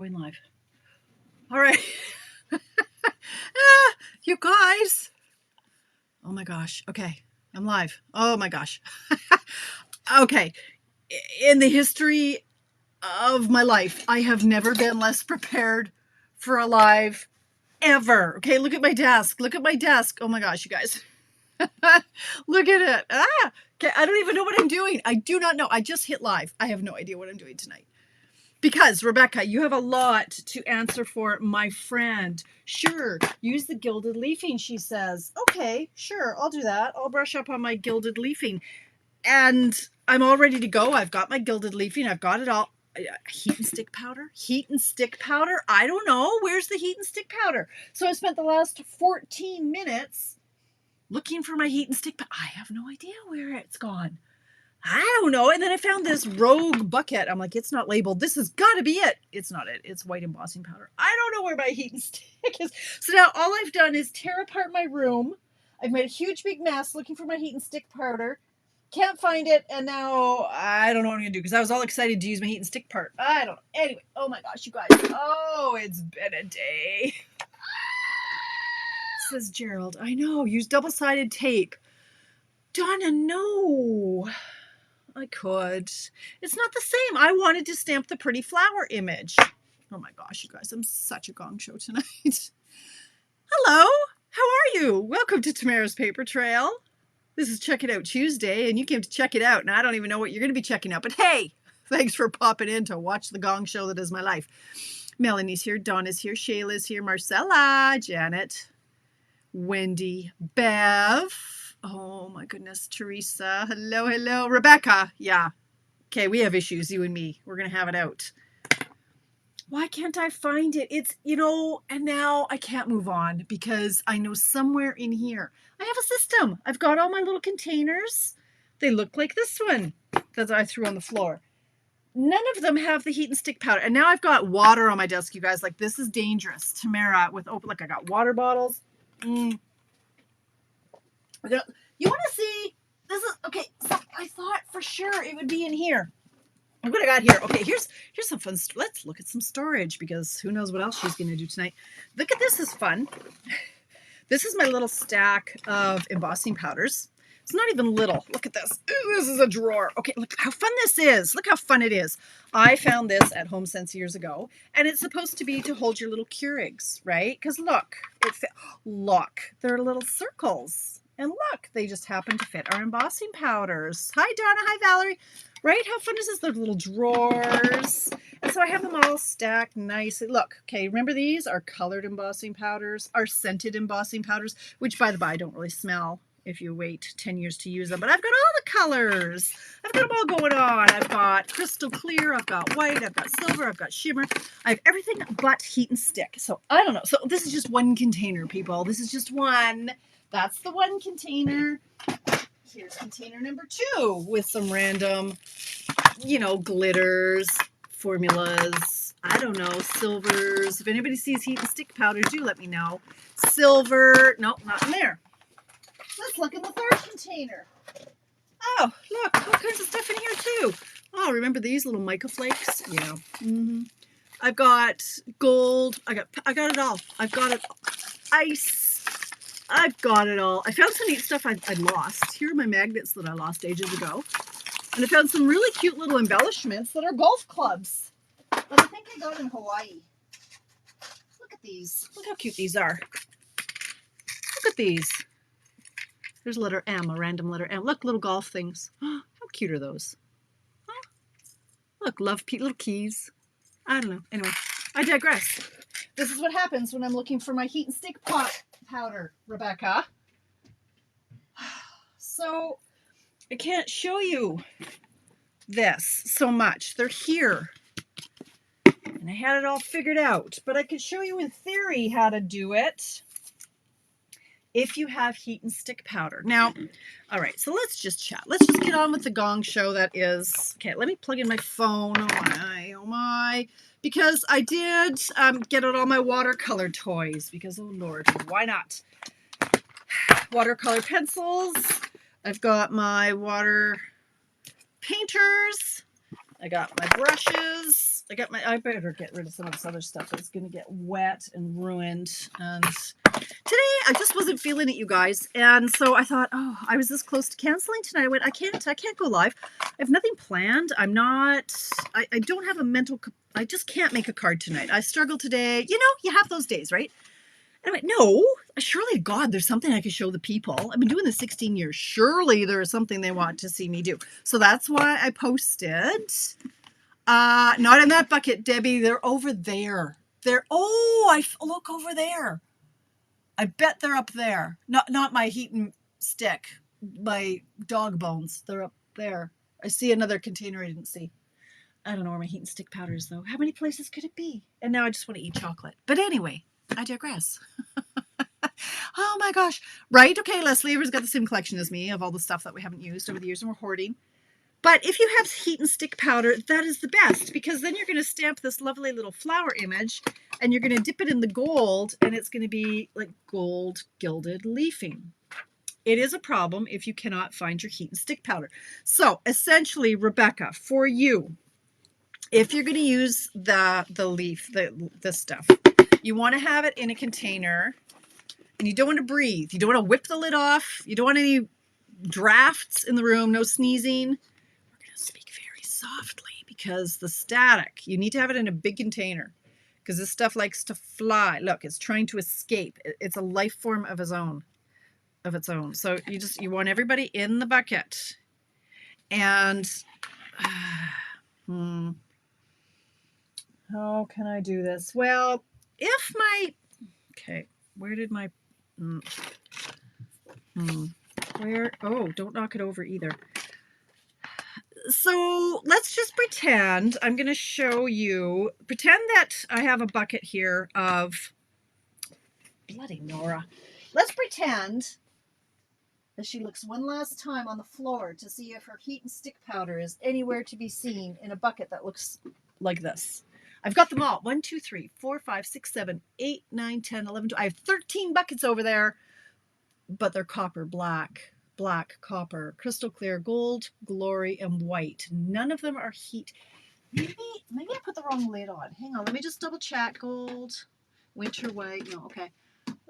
going live. All right. You guys. Oh my gosh. Okay. I'm live. Oh my gosh. Okay. In the history of my life, I have never been less prepared for a live ever. Okay. Look at my desk. Look at my desk. Oh my gosh, you guys. Look at it. Okay. I don't even know what I'm doing. I do not know. I just hit live. I have no idea what I'm doing tonight. Because, Rebecca, you have a lot to answer for, my friend. Sure, use the gilded leafing, she says. Okay, sure, I'll do that. I'll brush up on my gilded leafing. And I'm all ready to go. I've got my gilded leafing. I've got it all. Heat and stick powder? Heat and stick powder? I don't know. Where's the heat and stick powder? So I spent the last 14 minutes looking for my heat and stick powder. I have no idea where it's gone. I don't know. And then I found this rogue bucket. I'm like, it's not labeled. This has got to be it. It's not it. It's white embossing powder. I don't know where my heat and stick is. So now all I've done is tear apart my room. I've made a huge big mess looking for my heat and stick powder. Can't find it. And now I don't know what I'm going to do because I was all excited to use my heat and stick part. I don't know. Anyway. Oh my gosh, you guys. Oh, it's been a day. Says Gerald. I know. Use double-sided tape. Donna, no. I could. It's not the same. I wanted to stamp the pretty flower image. Oh my gosh, you guys, I'm such a Gong Show tonight. Hello, how are you? Welcome to Tamara's Paper Trail. This is Check It Out Tuesday, and you came to check it out, and I don't even know what you're going to be checking out, but hey, thanks for popping in to watch the Gong Show that is my life. Melanie's here, Donna's here, Shayla's here, Marcella, Janet, Wendy, Bev. Oh my goodness, Teresa. Hello, hello. Rebecca. Yeah. Okay, we have issues, you and me. We're going to have it out. Why can't I find it? It's, and now I can't move on because I know somewhere in here. I have a system. I've got all my little containers. They look like this one that I threw on the floor. None of them have the heat and stick powder. And now I've got water on my desk, you guys. Like, this is dangerous. Tamara with open, like I got water bottles. You want to see? This is okay. So I thought for sure it would be in here. What I got here? Okay, here's some fun. Let's look at some storage because who knows what else she's going to do tonight. Look at this. Is fun. This is my little stack of embossing powders. It's not even little. Look at this. Ooh, this is a drawer. Okay, look how fun this is. Look how fun it is. I found this at HomeSense years ago, and it's supposed to be to hold your little Keurigs, right? Because look, look, they're little circles. And look, they just happen to fit our embossing powders. Hi, Donna. Hi, Valerie. Right? How fun is this? They're little drawers. And so I have them all stacked nicely. Look, okay, remember these are colored embossing powders, are scented embossing powders, which, by the by, don't really smell if you wait 10 years to use them. But I've got all the colors. I've got them all going on. I've got crystal clear. I've got white. I've got silver. I've got shimmer. I have everything but heat and stick. So I don't know. So this is just one container, people. This is just one. That's the one container. Here's container number 2 with some random, glitters, formulas, I don't know, silvers. If anybody sees heat and stick powder, do let me know. Silver. Nope, not in there. Let's look in the 3rd container. Oh, look, all kinds of stuff in here too. Oh, remember these little mica flakes? Yeah. I've got gold. I got it all. I've got it. Ice. I've got it all. I found some neat stuff I'd lost. Here are my magnets that I lost ages ago. And I found some really cute little embellishments that are golf clubs that I think I got in Hawaii. Look at these. Look how cute these are. Look at these. There's letter M, a random letter M. Look, little golf things. How cute are those? Huh? Look, little keys. I don't know. Anyway, I digress. This is what happens when I'm looking for my heat and stick powder, Rebecca. So I can't show you this so much. They're here. And I had it all figured out. But I could show you in theory how to do it if you have heat and stick powder. Now, all right, so let's just chat. Let's just get on with the Gong Show that is. Okay, let me plug in my phone. Oh my. Because I did get out all my watercolor toys because, oh Lord, why not? Watercolor pencils. I've got my water painters. I got my brushes. I better get rid of some of this other stuff that's going to get wet and ruined. And today I just wasn't feeling it, you guys. And so I thought, oh, I was this close to canceling tonight. I went, I can't go live. I have nothing planned. I don't have a mental, I just can't make a card tonight. I struggled today. You know, you have those days, right? And I went, no, surely God, there's something I could show the people. I've been doing this 16 years. Surely there is something they want to see me do. So that's why I posted. Not in that bucket, Debbie. They're over there. Look over there. I bet they're up there. Not my heat and stick, my dog bones. They're up there. I see another container I didn't see. I don't know where my heat and stick powder is, though. How many places could it be? And now I just want to eat chocolate. But anyway, I digress. Oh my gosh. Right? Okay, Leslie has got the same collection as me of all the stuff that we haven't used over the years and we're hoarding. But if you have heat and stick powder, that is the best, because then you're going to stamp this lovely little flower image and you're going to dip it in the gold and it's going to be like gold gilded leafing. It is a problem if you cannot find your heat and stick powder. So essentially, Rebecca, for you, if you're going to use the leaf, this stuff, you want to have it in a container and you don't want to breathe. You don't want to whip the lid off. You don't want any drafts in the room, no sneezing. We're going to speak very softly because the static, you need to have it in a big container because this stuff likes to fly. Look, it's trying to escape. It's a life form of its own. So you want everybody in the bucket. And how can I do this? Well, where did my don't knock it over either. So let's just pretend I'm going to show you, pretend that I have a bucket here of bloody Nora. Let's pretend that she looks one last time on the floor to see if her heat and stick powder is anywhere to be seen in a bucket that looks like this. I've got them all. 1, 2, 3, 4, 5, 6, 7, 8, 9, 10, 11, 12. I have 13 buckets over there, but they're copper, black, copper, crystal clear, gold, glory, and white. None of them are heat. Maybe I put the wrong lid on. Hang on, let me just double check. Gold, winter white. No, okay.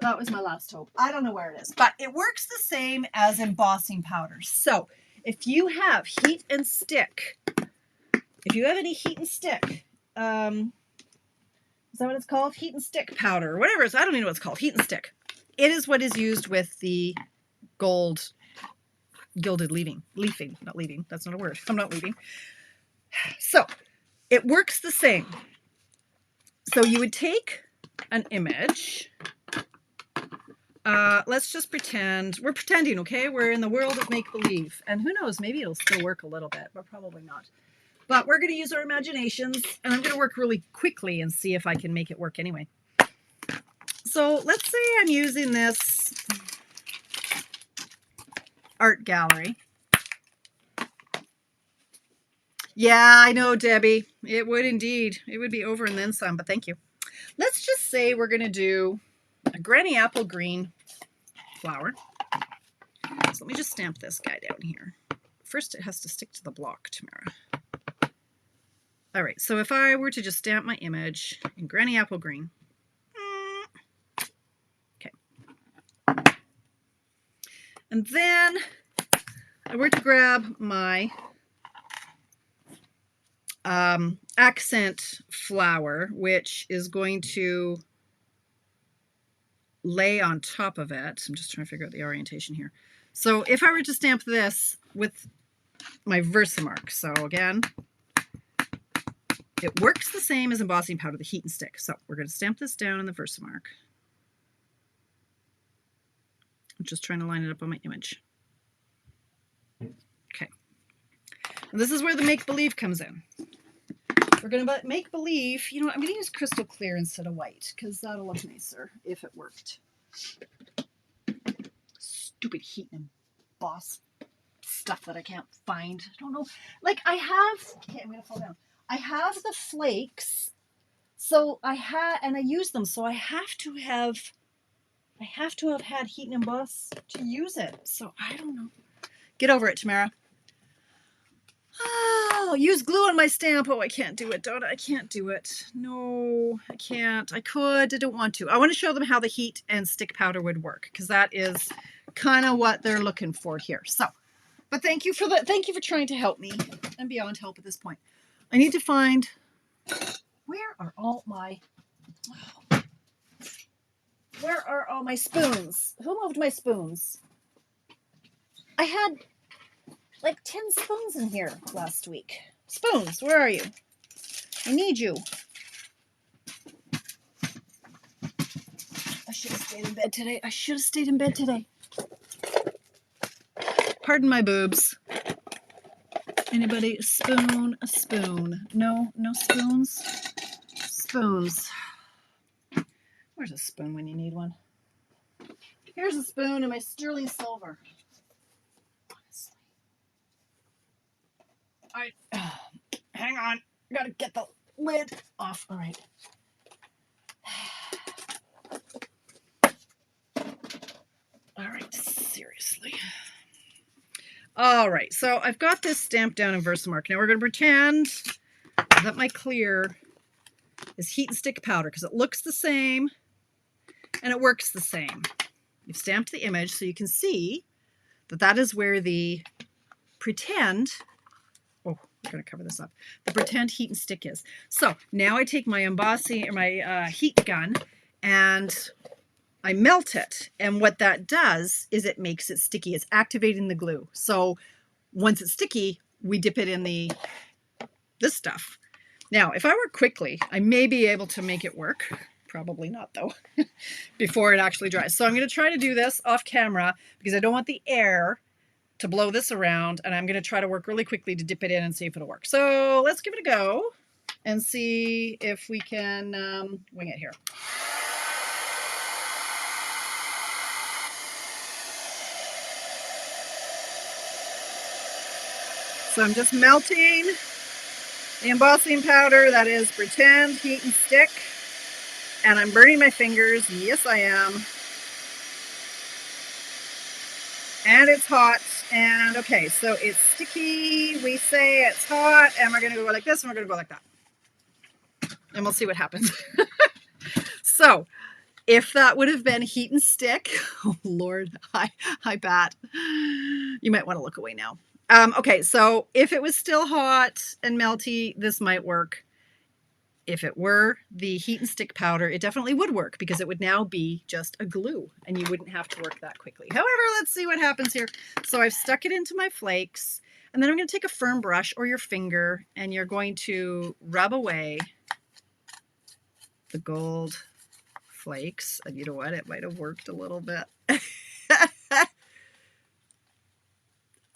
That was my last hope. I don't know where it is, but it works the same as embossing powder. So if you have heat and stick, if you have any heat and stick, is that what it's called? Heat and stick powder, or whatever it is. I don't even know what it's called. Heat and stick. It is what is used with the gold gilded leafing. Not leaving. That's not a word. I'm not leaving. So it works the same. So you would take an image. Let's just pretend. We're pretending, okay? We're in the world of make-believe. And who knows, maybe it'll still work a little bit, but probably not. But we're going to use our imaginations, and I'm going to work really quickly and see if I can make it work anyway. So let's say I'm using this art gallery. Yeah, I know, Debbie. It would indeed. It would be over and then some, but thank you. Let's just say we're going to do a granny apple green flower. So let me just stamp this guy down here. First, it has to stick to the block, Tamara. All right, so if I were to just stamp my image in granny apple green. Okay. And then I were to grab my accent flower, which is going to lay on top of it. I'm just trying to figure out the orientation here. So if I were to stamp this with my Versamark, so again, it works the same as embossing powder, the heat and stick. So we're going to stamp this down in the Versamark. I'm just trying to line it up on my image. Okay. And this is where the make-believe comes in. We're going to make believe, you know, I'm going to use crystal clear instead of white because that'll look nicer if it worked. Stupid heat and emboss stuff that I can't find. I don't know. Like I have, okay, I'm going to fall down. I have the flakes, so I use them, so I have to have had heat and emboss to use it. So I don't know. Get over it, Tamara. Oh, use glue on my stamp. Oh, I can't do it, don't I? I can't do it. No, I can't. I could. I don't want to. I want to show them how the heat and stick powder would work, because that is kind of what they're looking for here. So, but thank you for trying to help me. I'm beyond help at this point. I need to find, where are all my spoons? Who moved my spoons? I had like 10 spoons in here last week. Spoons, where are you? I need you. I should have stayed in bed today. I should have stayed in bed today. Pardon my boobs. Anybody? A spoon, a spoon. No, no spoons? Spoons. Where's a spoon when you need one? Here's a spoon in my sterling silver. Hang on. Gotta get the lid off. All right. All right, seriously. All right, so I've got this stamped down in Versamark. Now we're going to pretend that my clear is heat and stick powder, because it looks the same and it works the same. You've stamped the image so you can see that that is where the pretend, oh, we're going to cover this up, the pretend heat and stick is. So now I take my embossing, or my heat gun, and I melt it, and what that does is it makes it sticky. It's activating the glue. So once it's sticky, we dip it in this stuff. Now, if I work quickly, I may be able to make it work. Probably not, though, before it actually dries. So I'm going to try to do this off camera because I don't want the air to blow this around, and I'm going to try to work really quickly to dip it in and see if it'll work. So let's give it a go and see if we can wing it here. So I'm just melting the embossing powder, that is pretend heat and stick, and I'm burning my fingers. Yes, I am. And it's hot. And okay, so it's sticky. We say it's hot, and we're going to go like this, and we're going to go like that. And we'll see what happens. So if that would have been heat and stick, oh Lord, hi Bat. You might want to look away now. Okay, so if it was still hot and melty, this might work. If it were the heat and stick powder, it definitely would work, because it would now be just a glue and you wouldn't have to work that quickly. However, let's see what happens here. So I've stuck it into my flakes, and then I'm going to take a firm brush or your finger, and you're going to rub away the gold flakes. And you know what? It might have worked a little bit.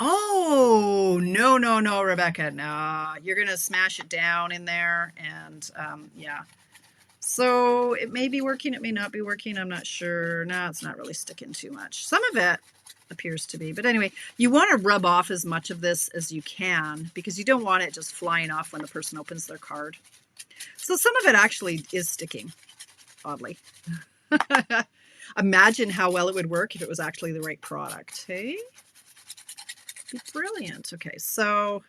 Oh, no, Rebecca. No, you're going to smash it down in there. And yeah. So it may be working. It may not be working. I'm not sure. No, it's not really sticking too much. Some of it appears to be. But anyway, you want to rub off as much of this as you can, because you don't want it just flying off when the person opens their card. So some of it actually is sticking, oddly. Imagine how well it would work if it was actually the right product. Hey? Brilliant. Okay, so,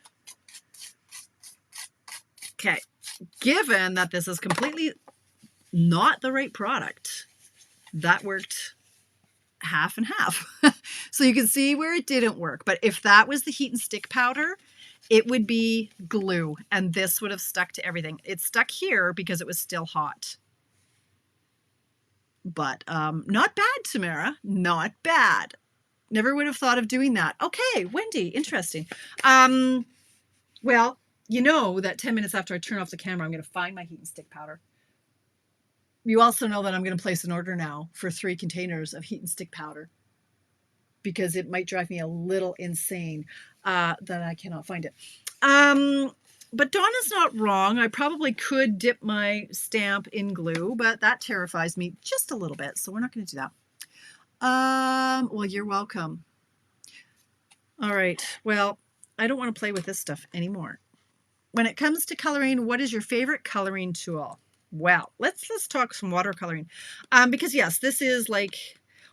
given that this is completely not the right product, that worked half and half. So you can see where it didn't work. But if that was the heat and stick powder, it would be glue, and this would have stuck to everything. It stuck here because it was still hot. But not bad, Tamara. Not bad. Never would have thought of doing that. Okay, Wendy, interesting. Well, you know that 10 minutes after I turn off the camera, I'm going to find my heat and stick powder. You also know that I'm going to place an order now for 3 containers of heat and stick powder, because it might drive me a little insane that I cannot find it. But Donna's not wrong. I probably could dip my stamp in glue, but that terrifies me just a little bit, so we're not going to do that. Well, you're welcome. All right. Well, I don't want to play with this stuff anymore. When it comes to coloring, what is your favorite coloring tool? Well, let's talk some watercoloring. Because yes, this is like,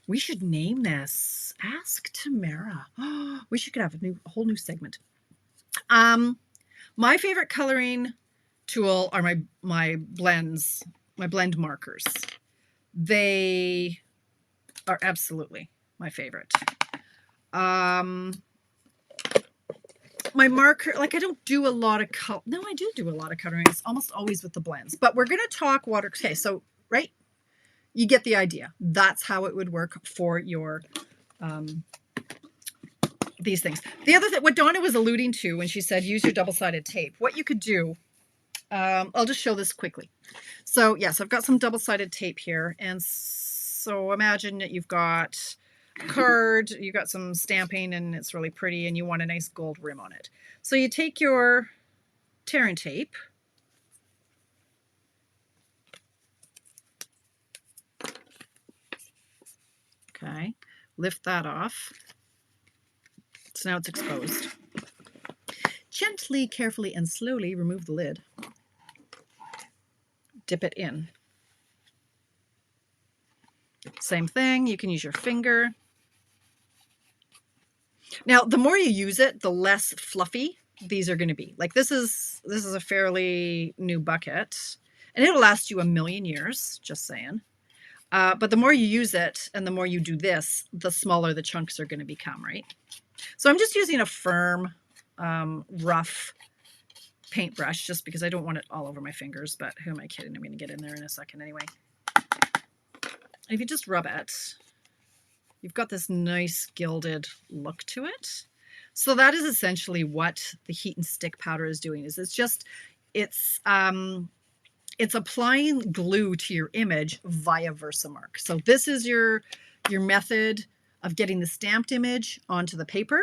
we should name this Ask Tamara. We should have a whole new segment. My favorite coloring tool are my blends, my blend markers. They are absolutely my favorite. My marker, like I don't do a lot of color. No, I do a lot of coloring. It's almost always with the blends. But we're going to talk water. Okay, so right, you get the idea. That's how it would work for your these things. The other thing, what Donna was alluding to when she said use your double-sided tape, what you could do, I'll just show this quickly. So yes, I've got some double-sided tape here, and so imagine that you've got a card, you got some stamping, and it's really pretty, and you want a nice gold rim on it. So you take your tearing tape, okay, lift that off. So now it's exposed. Gently, carefully, and slowly remove the lid. Dip it in. Same thing, you can use your finger. Now, the more you use it, the less fluffy these are going to be. Like this is a fairly new bucket, and it'll last you a million years, just saying. But the more you use it and the more you do this, the smaller the chunks are going to become, right? So I'm just using a firm, rough paintbrush just because I don't want it all over my fingers, but who am I kidding? I'm going to get in there in a second anyway. And if you just rub it, you've got this nice gilded look to it. So that is essentially what the heat and stick powder is doing. Is it's applying glue to your image via Versamark. So this is your method of getting the stamped image onto the paper.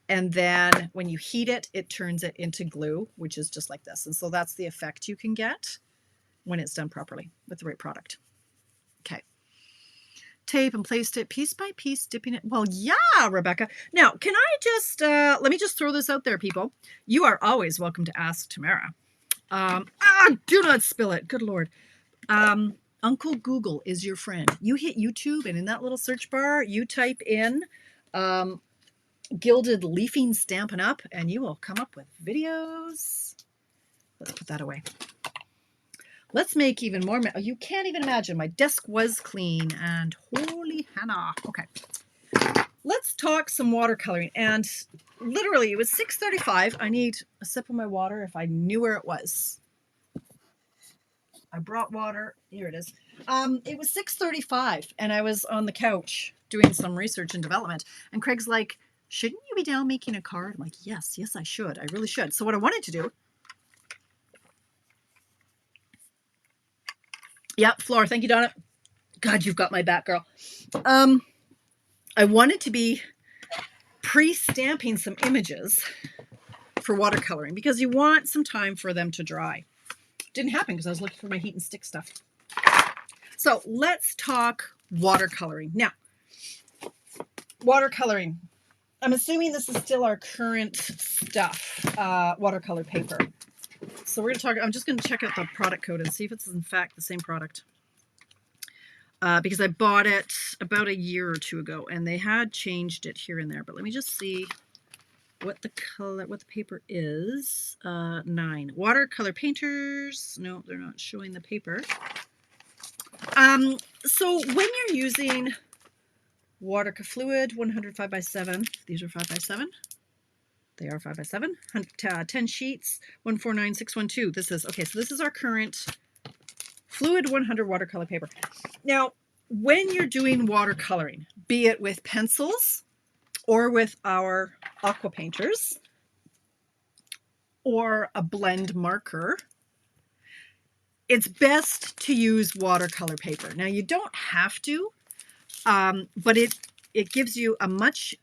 And then when you heat it, it turns it into glue, which is just like this. And so that's the effect you can get when it's done properly with the right product. Okay. Tape and placed it piece by piece, dipping it. Well, yeah, Rebecca. Now, can I just, let me just throw this out there, people. You are always welcome to ask Tamara. Do not spill it. Good Lord. Uncle Google is your friend. You hit YouTube, and in that little search bar, you type in gilded leafing Stampin' Up, and you will come up with videos. Let's put that away. Let's make even more. You can't even imagine. My desk was clean, and holy Hannah. Okay. Let's talk some watercoloring. And literally, it was 6:35. I need a sip of my water if I knew where it was. I brought water. Here it is. It was 6:35, and I was on the couch doing some research and development. And Craig's like, shouldn't you be down making a card? I'm like, yes, I should. I really should. So what I wanted to do. Yep, Flora. Thank you, Donna. God, you've got my back, girl. I wanted to be pre-stamping some images for watercoloring because you want some time for them to dry. Didn't happen because I was looking for my heat and stick stuff. So let's talk watercoloring. Now, watercoloring. I'm assuming this is still our current stuff, watercolor paper. So we're going to talk, I'm just going to check out the product code and see if it's in fact the same product. Because I bought it about a year or two ago and they had changed it here and there. But let me just see what the color, what the paper is. 9. Watercolor painters. No, they're not showing the paper. So when you're using watercolor fluid, 100 5x7, these are 5x7. They are 5x7, 10 sheets, 149612. This is, okay, so this is our current fluid 100 watercolor paper. Now, when you're doing watercoloring, be it with pencils or with our aqua painters or a blend marker, it's best to use watercolor paper. Now, you don't have to, but it gives you a much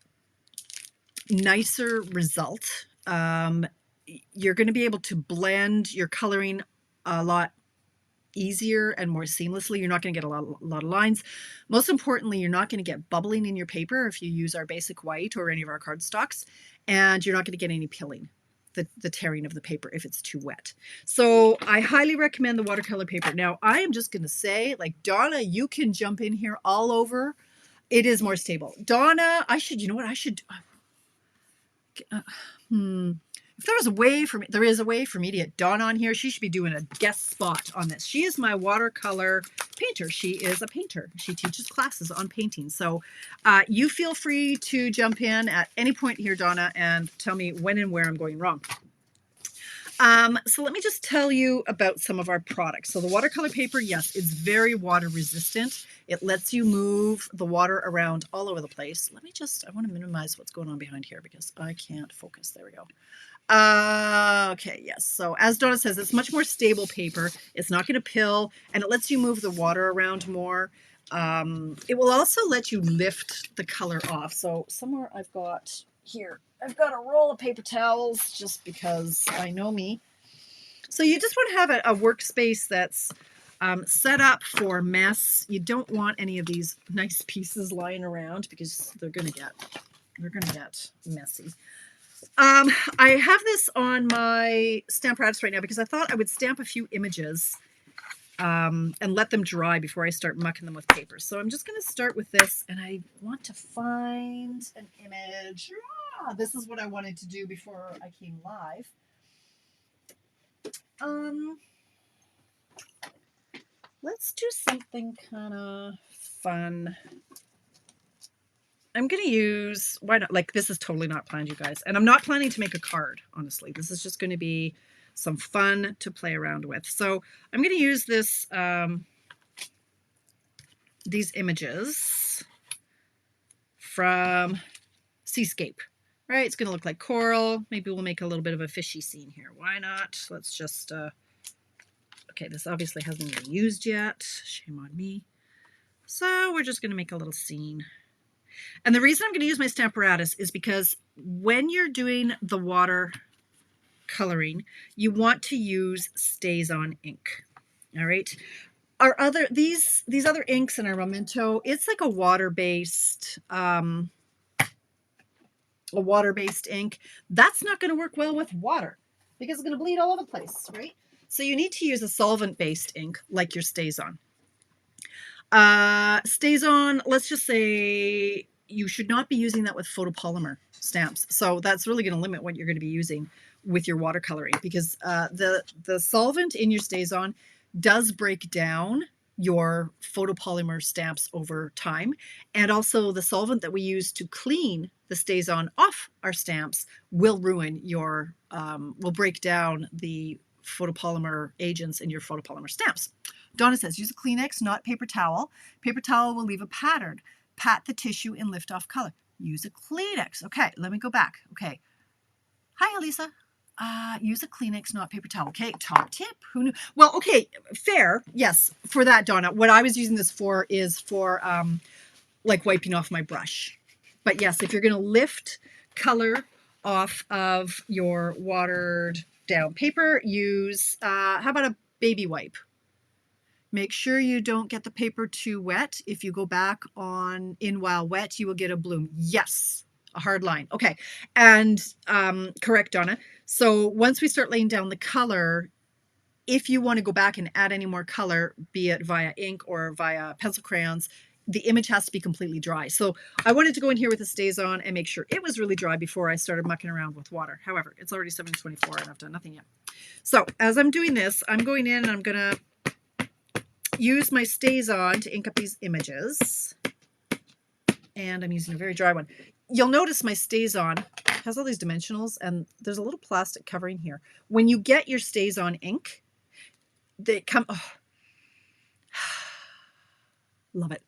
nicer result. You're going to be able to blend your coloring a lot easier and more seamlessly. You're not going to get a lot of lines. Most importantly, you're not going to get bubbling in your paper if you use our basic white or any of our cardstocks, and you're not going to get any pilling, the tearing of the paper if it's too wet. So I highly recommend the watercolor paper. Now, I am just going to say, like, Donna, you can jump in here all over. It is more stable. Donna, I should, you know what I should If there was a way for me, there is a way for me to get Dawn on here. She should be doing a guest spot on this. She is my watercolor painter. She is a painter. She teaches classes on painting. So you feel free to jump in at any point here, Donna, and tell me when and where I'm going wrong. So let me just tell you about some of our products. So the watercolor paper, yes, it's very water resistant. It lets you move the water around all over the place. Let me just, I want to minimize what's going on behind here because I can't focus. There we go. Okay, yes. So as Donna says, it's much more stable paper. It's not going to pill, and it lets you move the water around more. It will also let you lift the color off. So somewhere I've got here, I've got a roll of paper towels just because I know me. So you just want to have a workspace that's set up for mess. You don't want any of these nice pieces lying around because they're going to get messy. I have this on my stamp apparatus right now because I thought I would stamp a few images and let them dry before I start mucking them with paper. So I'm just going to start with this, and I want to find an image. This is what I wanted to do before I came live. Let's do something kind of fun. I'm going to use, why not? Like, this is totally not planned, you guys. And I'm not planning to make a card, honestly. This is just going to be some fun to play around with. So I'm going to use this, these images from Seascape, right? It's going to look like coral. Maybe we'll make a little bit of a fishy scene here. Why not? Let's just, okay, this obviously hasn't been used yet. Shame on me. So we're just going to make a little scene. And the reason I'm going to use my stamp apparatus is because when you're doing the water coloring, you want to use StazOn ink. All right. Our other these other inks in our Memento, it's like a water-based ink. That's not going to work well with water because it's going to bleed all over the place, right? So you need to use a solvent-based ink like your StazOn. StazOn, let's just say you should not be using that with photopolymer stamps. So that's really going to limit what you're going to be using with your watercoloring because the solvent in your StazOn does break down your photopolymer stamps over time. And also the solvent that we use to clean the StazOn off our stamps will ruin your, will break down the photopolymer agents in your photopolymer stamps. Donna says, use a Kleenex, not paper towel. Paper towel will leave a pattern. Pat the tissue and lift off color. Use a Kleenex. Okay, let me go back. Okay. Hi, Elisa. Use a Kleenex, not paper towel. Okay, top tip. Who knew? Well, okay, fair. Yes, for that, Donna. What I was using this for is for like wiping off my brush. But yes, if you're going to lift color off of your watered down paper, use, how about a baby wipe? Make sure you don't get the paper too wet. If you go back on in while wet, you will get a bloom. Yes, a hard line. Okay, and correct, Donna. So once we start laying down the color, if you want to go back and add any more color, be it via ink or via pencil crayons, the image has to be completely dry. So I wanted to go in here with the StazOn and make sure it was really dry before I started mucking around with water. However, it's already 7:24 and I've done nothing yet. So as I'm doing this, I'm going in and I'm going to use my StazOn to ink up these images. And I'm using a very dry one. You'll notice my StazOn has all these dimensionals and there's a little plastic covering here. When you get your StazOn ink, they come, oh, love it.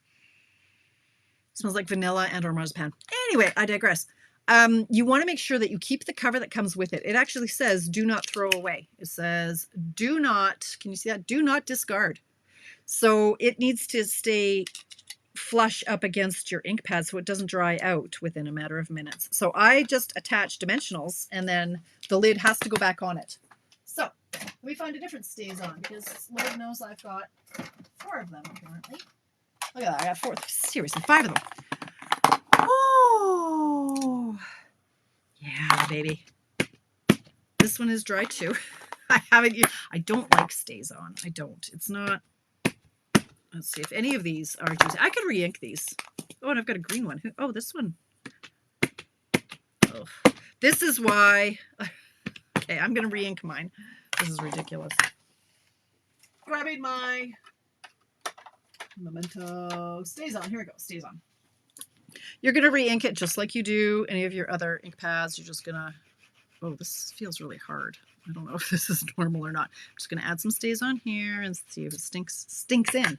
Smells like vanilla and or marzipan. Anyway, I digress. You want to make sure that you keep the cover that comes with it. It actually says, do not throw away. It says, do not, can you see that? Do not discard. So it needs to stay flush up against your ink pad so it doesn't dry out within a matter of minutes. So I just attach dimensionals and then the lid has to go back on it. So let me find a different StazOn because Lord knows I've got 4 of them apparently. Look at that, I got 4, seriously, 5 of them. Oh, yeah, baby. This one is dry too. I don't like StazOn. I don't. It's not. Let's see if any of these are juicy. I could re-ink these. Oh, and I've got a green one. Oh, this one. Oh, this is why Okay, I'm going to re-ink mine. This is ridiculous. Grabbing my Memento stays on. Here we go. Stays on. You're going to re-ink it just like you do any of your other ink pads. You're just going to, oh, this feels really hard. I don't know if this is normal or not. I'm just going to add some stays on here and see if it stinks in.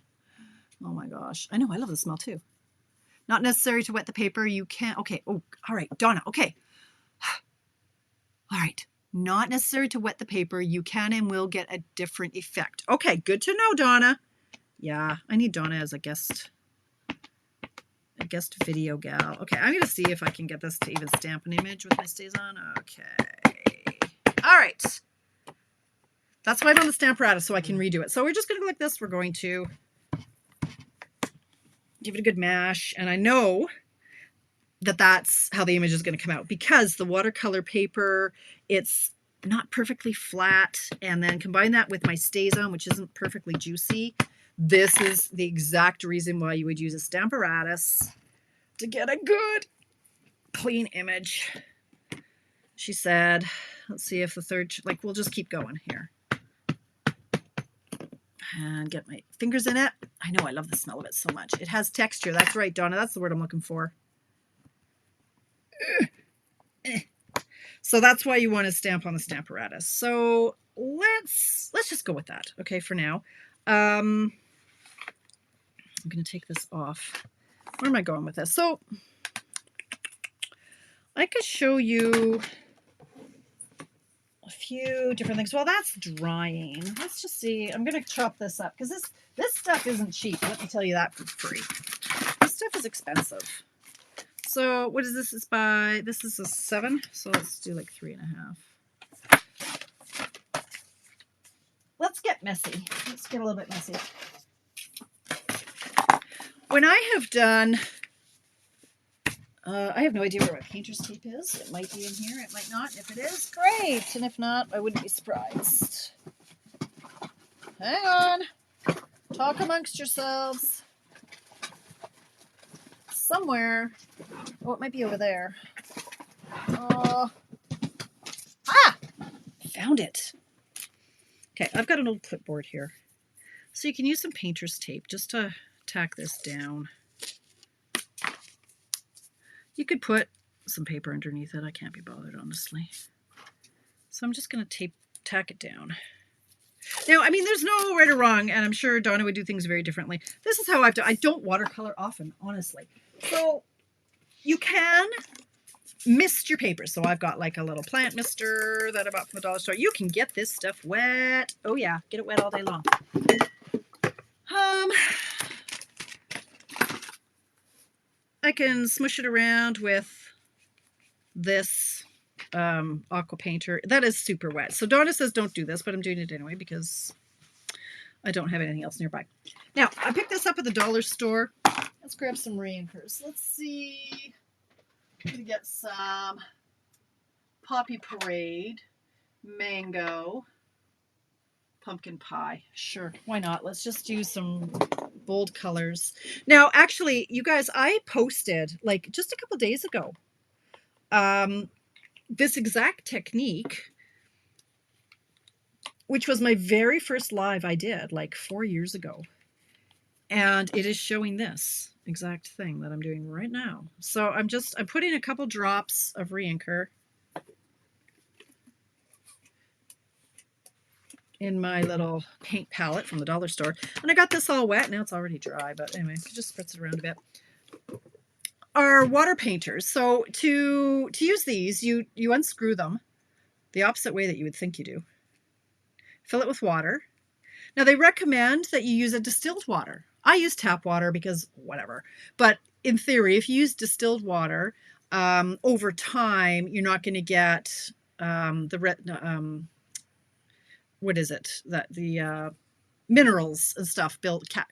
Oh my gosh. I know, I love the smell too. Not necessary to wet the paper. You can't, okay. Oh, all right, Donna, okay. All right, not necessary to wet the paper. You can and will get a different effect. Okay, good to know, Donna. Yeah, I need Donna as a guest video gal. Okay, I'm gonna see if I can get this to even stamp an image with my stays on. Okay, all right. That's why I'm on the Stamparatus, so I can redo it. So we're just gonna go like this. We're going to give it a good mash, and I know that that's how the image is going to come out because the watercolor paper, it's not perfectly flat, and then combine that with my stays on, which isn't perfectly juicy. This is the exact reason why you would use a Stamparatus to get a good clean image. She said, let's see if the third, like, we'll just keep going here and get my fingers in it. I know, I love the smell of it so much. It has texture. That's right, Donna. That's the word I'm looking for. So that's why you want to stamp on the Stamparatus. So let's just go with that, okay, for now. I'm going to take this off. Where am I going with this? So I could show you a few different things. Well, that's drying. Let's just see. I'm going to chop this up because this stuff isn't cheap. Let me tell you that for free. This stuff is expensive. So what is this? This is a 7. So let's do like 3.5. Let's get messy. Let's get a little bit messy. When I have done, I have no idea where my painter's tape is. It might be in here. It might not. If it is, great. And if not, I wouldn't be surprised. Hang on. Talk amongst yourselves. Somewhere. Oh, it might be over there. Found it. Okay, I've got an old clipboard here. So you can use some painter's tape just to tack this down. You could put some paper underneath it. I can't be bothered, honestly. So I'm just going to tack it down. Now, I mean, there's no right or wrong, and I'm sure Donna would do things very differently. This is how I've done. I don't watercolor often, honestly. So you can mist your paper. So I've got like a little plant mister that I bought from the dollar store. You can get this stuff wet. Oh yeah, get it wet all day long. I can smush it around with this aqua painter. That is super wet. So Donna says don't do this, but I'm doing it anyway because I don't have anything else nearby. Now, I picked this up at the dollar store. Let's grab some reinkers. Let's see. I'm going to get some Poppy Parade, Mango, Pumpkin Pie. Sure, why not? Let's just use some bold colors. Now, actually, you guys, I posted like just a couple days ago this exact technique, which was my very first live I did like 4 years ago. And it is showing this exact thing that I'm doing right now. So I'm putting a couple drops of reinker in my little paint palette from the dollar store. And I got this all wet. Now it's already dry, but anyway, just spritz it around a bit. Our water painters. So to use these, you unscrew them the opposite way that you would think you do. Fill it with water. Now they recommend that you use a distilled water. I use tap water because whatever. But in theory, if you use distilled water, over time, you're not going to get the minerals and stuff gunking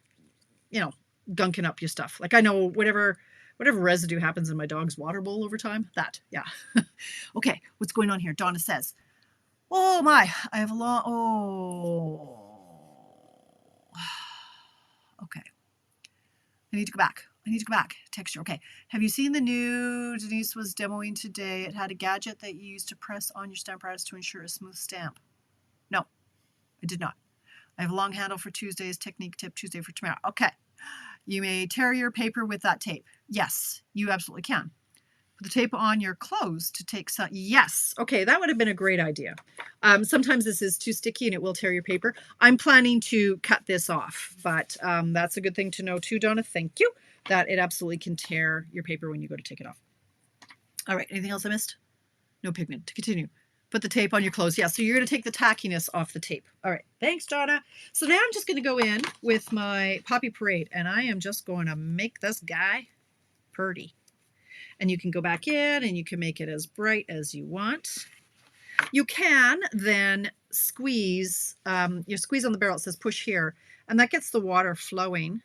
up your stuff. Like I know whatever residue happens in my dog's water bowl over time, that, yeah. Okay, what's going on here? Donna says, oh my, I have a long, oh. Okay. I need to go back. I need to go back. Texture. Okay. Have you seen the new Denise was demoing today? It had a gadget that you use to press on your stamp apparatus to ensure a smooth stamp. No, I did not. I have a long handle for Tuesdays, technique tip Tuesday for Tamara. Okay. You may tear your paper with that tape. Yes, you absolutely can. Put the tape on your clothes to take some. Yes. Okay, that would have been a great idea. Sometimes this is too sticky and it will tear your paper. I'm planning to cut this off, but that's a good thing to know too, Donna. Thank you. That it absolutely can tear your paper when you go to take it off. All right, anything else I missed? No pigment. To continue. Put the tape on your clothes. Yeah, so you're going to take the tackiness off the tape. All right, thanks, Donna. So now I'm just going to go in with my Poppy Parade, and I am just going to make this guy pretty. And you can go back in, and you can make it as bright as you want. You can then squeeze, you squeeze on the barrel, it says push here, and that gets the water flowing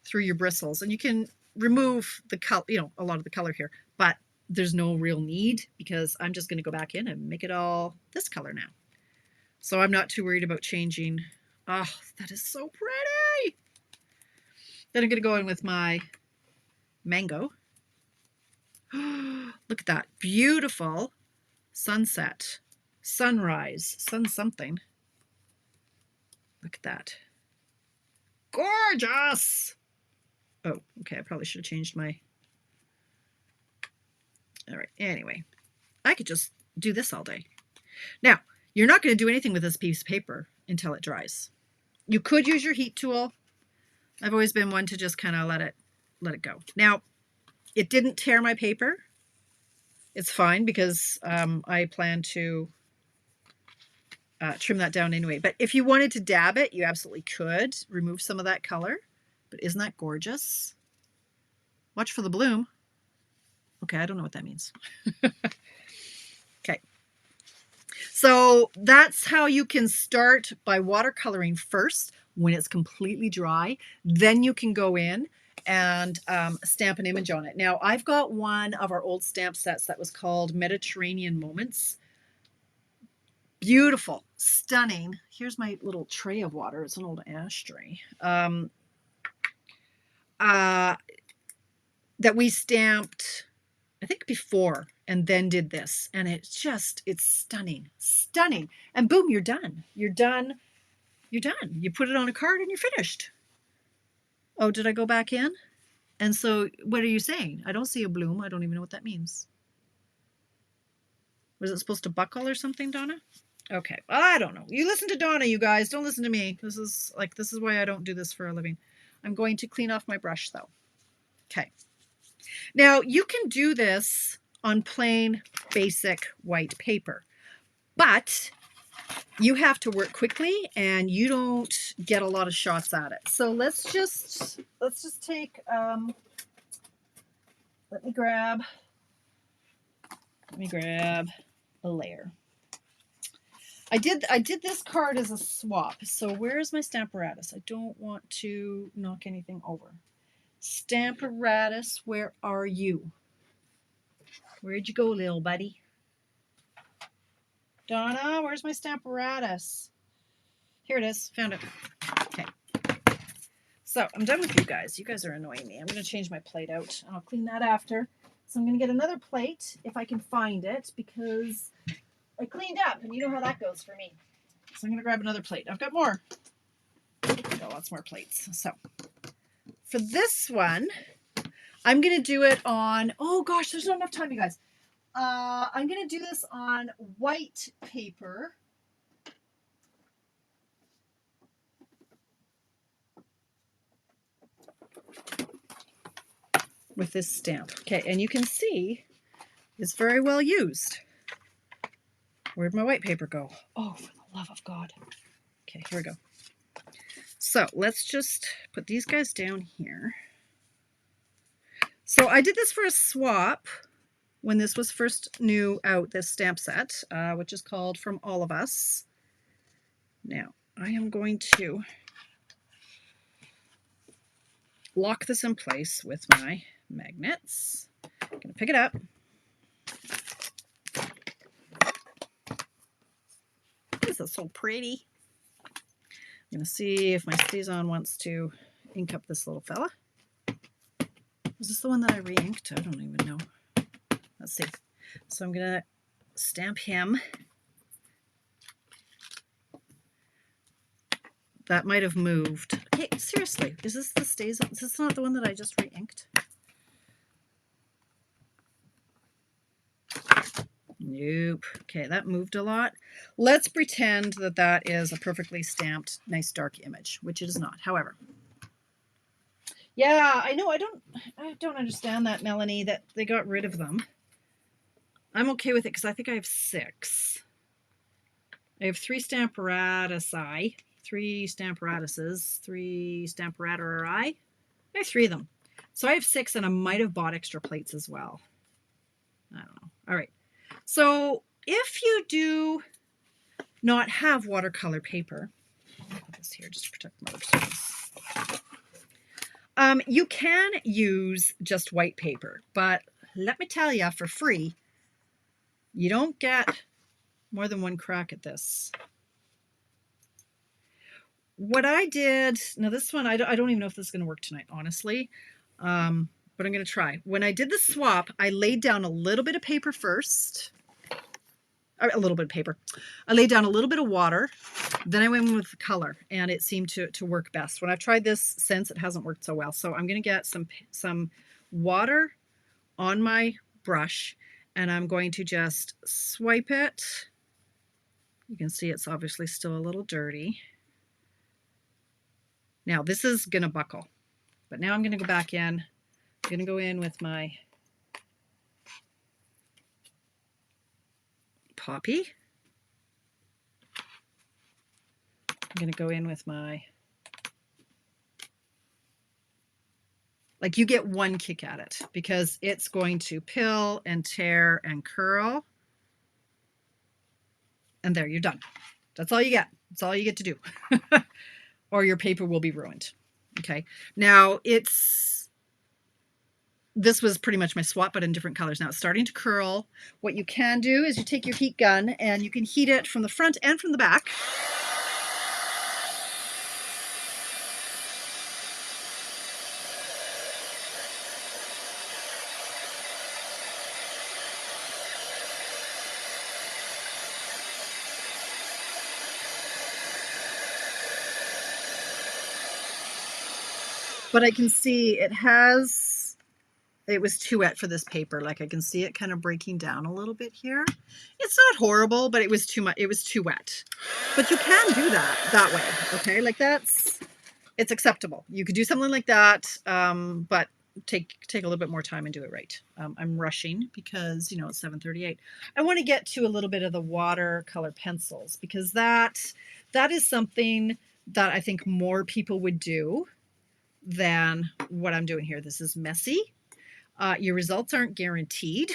through your bristles. And you can remove the color, you know, a lot of the color here, but there's no real need because I'm just going to go back in and make it all this color now. So I'm not too worried about changing. Oh, that is so pretty. Then I'm going to go in with my mango. Look at that. Beautiful sunset, sunrise, sun something. Look at that. Gorgeous. Oh, okay. I probably should have changed my... All right. Anyway, I could just do this all day. Now, you're not going to do anything with this piece of paper until it dries. You could use your heat tool. I've always been one to just kind of let it go. Now, it didn't tear my paper. It's fine because I plan to trim that down anyway. But if you wanted to dab it, you absolutely could remove some of that color. But isn't that gorgeous? Watch for the bloom. Okay, I don't know what that means. Okay. So that's how you can start, by watercoloring first when it's completely dry. Then you can go in and stamp an image on it. Now, I've got one of our old stamp sets that was called Mediterranean Moments. Beautiful, stunning. Here's my little tray of water. It's an old ashtray. That we stamped, I think, before and then did this. And it's stunning, stunning. And boom, you're done. You're done. You're done. You put it on a card and you're finished. Oh, did I go back in? And so what are you saying? I don't see a bloom. I don't even know what that means. Was it supposed to buckle or something, Donna? Okay. I don't know. You listen to Donna, you guys. Don't listen to me. This is why I don't do this for a living. I'm going to clean off my brush though. Okay. Now you can do this on plain basic white paper, but you have to work quickly and you don't get a lot of shots at it. So let's just take, let me grab a layer. I did this card as a swap. So where's my Stamparatus? I don't want to knock anything over. Stamparatus, where are you? Where'd you go, little buddy? Donna, where's my Stamparatus? Here it is. Found it. Okay. So I'm done with you guys. You guys are annoying me. I'm going to change my plate out. I'll clean that after. So I'm going to get another plate if I can find it because I cleaned up and you know how that goes for me. So I'm going to grab another plate. I've got more. I've got lots more plates. So for this one, I'm going to do it on, oh gosh, there's not enough time, you guys. I'm going to do this on white paper. With this stamp. Okay, and you can see it's very well used. Where'd my white paper go? Oh, for the love of God. Okay, here we go. So let's just put these guys down here. So I did this for a swap when this was first new out, this stamp set, which is called From All of Us. Now, I am going to lock this in place with my magnets. I'm going to pick it up. This is so pretty. I'm going to see if my Stizon wants to ink up this little fella. Is this the one that I re-inked? I don't even know. Let's see. So I'm going to stamp him. That might have moved. Hey, seriously, is this the stays? Is this not the one that I just re-inked? Nope. Okay, that moved a lot. Let's pretend that that is a perfectly stamped, nice dark image, which it is not. However, yeah, I know. I don't understand that, Melanie, that they got rid of them. I'm okay with it because I think I have 6. I have 3 Stamparatusi, 3 Stamparatuses, 3 Stamparatusi. I have 3 of them. So I have 6, and I might have bought extra plates as well. I don't know. All right. So if you do not have watercolor paper, I'll put this here just to protect my workspace. You can use just white paper, but let me tell you, for free, you don't get more than one crack at this. What I did, now this one, I don't even know if this is going to work tonight, honestly, but I'm going to try. When I did the swap, I laid down a little bit of paper first. A little bit of paper. I laid down a little bit of water, then I went with the color, and it seemed to work best. When I've tried this since, it hasn't worked so well. So I'm going to get some water on my brush, and I'm going to just swipe it. You can see it's obviously still a little dirty. Now this is going to buckle, but now I'm going to go back in. I'm going to go in with my Poppy. I'm going to go in with my, like, you get one kick at it because it's going to pill and tear and curl. And there, you're done. That's all you get. That's all you get to do. Or your paper will be ruined. Okay. Now this was pretty much my swap, but in different colors. Now it's starting to curl. What you can do is you take your heat gun and you can heat it from the front and from the back. But I can see it was too wet for this paper. Like, I can see it kind of breaking down a little bit here. It's not horrible, but it was too much. It was too wet. But you can do that way. Okay, like it's acceptable. You could do something like that, but take a little bit more time and do it right. I'm rushing because, you know, it's 7:38. I want to get to a little bit of the watercolor pencils because that is something that I think more people would do than what I'm doing here. This is messy. Your results aren't guaranteed.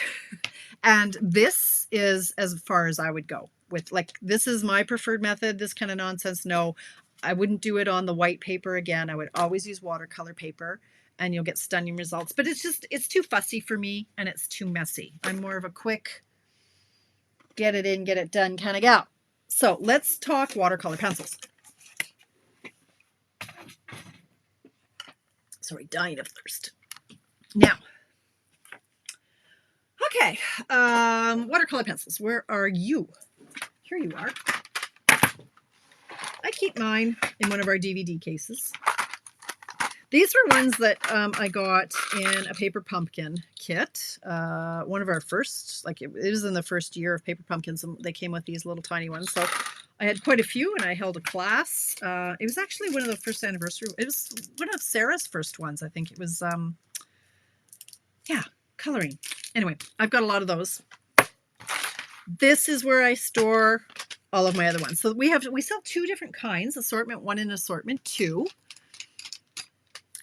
And this is as far as I would go with, like, this is my preferred method. This kind of nonsense, no, I wouldn't do it on the white paper again. I would always use watercolor paper and you'll get stunning results. But it's too fussy for me and it's too messy. I'm more of a quick, get it in, get it done kind of gal. So let's talk watercolor pencils. Sorry, dying of thirst. Now, okay, watercolor pencils, where are you? Here you are. I keep mine in one of our DVD cases. These were ones that I got in a paper pumpkin kit. One of our first, like it was in the first year of paper pumpkins, and they came with these little tiny ones. So I had quite a few, and I held a class. It was actually one of the first anniversary. It was one of Sarah's first ones. I think it was, yeah, coloring. Anyway, I've got a lot of those. This is where I store all of my other ones. So we sell 2 different kinds, assortment 1 and assortment 2.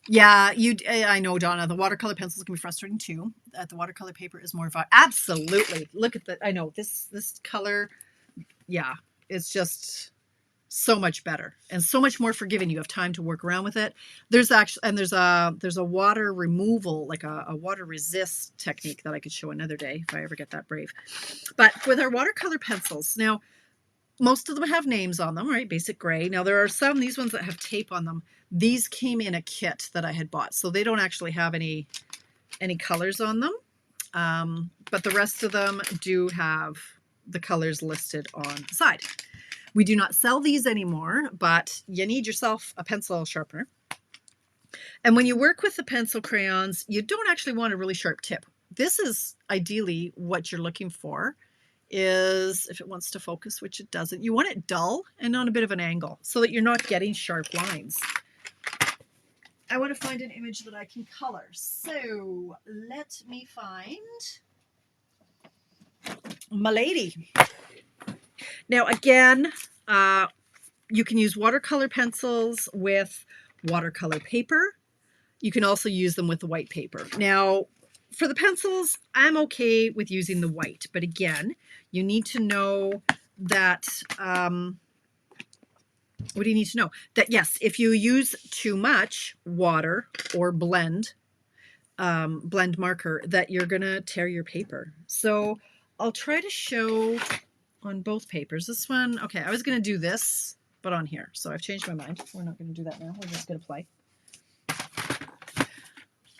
Yeah, I know, Donna, the watercolor pencils can be frustrating too. The watercolor paper is more absolutely. Look at that. I know this color. Yeah, it's just so much better and so much more forgiving. You have time to work around with it. There's a water removal, like a water resist technique that I could show another day if I ever get that brave. But with our watercolor pencils, now most of them have names on them, right? Basic gray. Now there are these ones that have tape on them. These came in a kit that I had bought, so they don't actually have any any colors on them, but the rest of them do have the colors listed on the side. We do not sell these anymore, but you need yourself a pencil sharpener. And when you work with the pencil crayons, you don't actually want a really sharp tip. This is ideally what you're looking for, is if it wants to focus, which it doesn't, you want it dull and on a bit of an angle so that you're not getting sharp lines. I want to find an image that I can color. So let me find my lady. Now again, you can use watercolor pencils with watercolor paper. You can also use them with the white paper. Now, for the pencils, I'm okay with using the white, but again, you need to know that, what do you need to know? That yes, if you use too much water or blend marker, that you're gonna tear your paper. So I'll try to show on both papers. This one, okay, I was gonna do this, but on here. So I've changed my mind. We're not gonna do that now. We're just gonna play.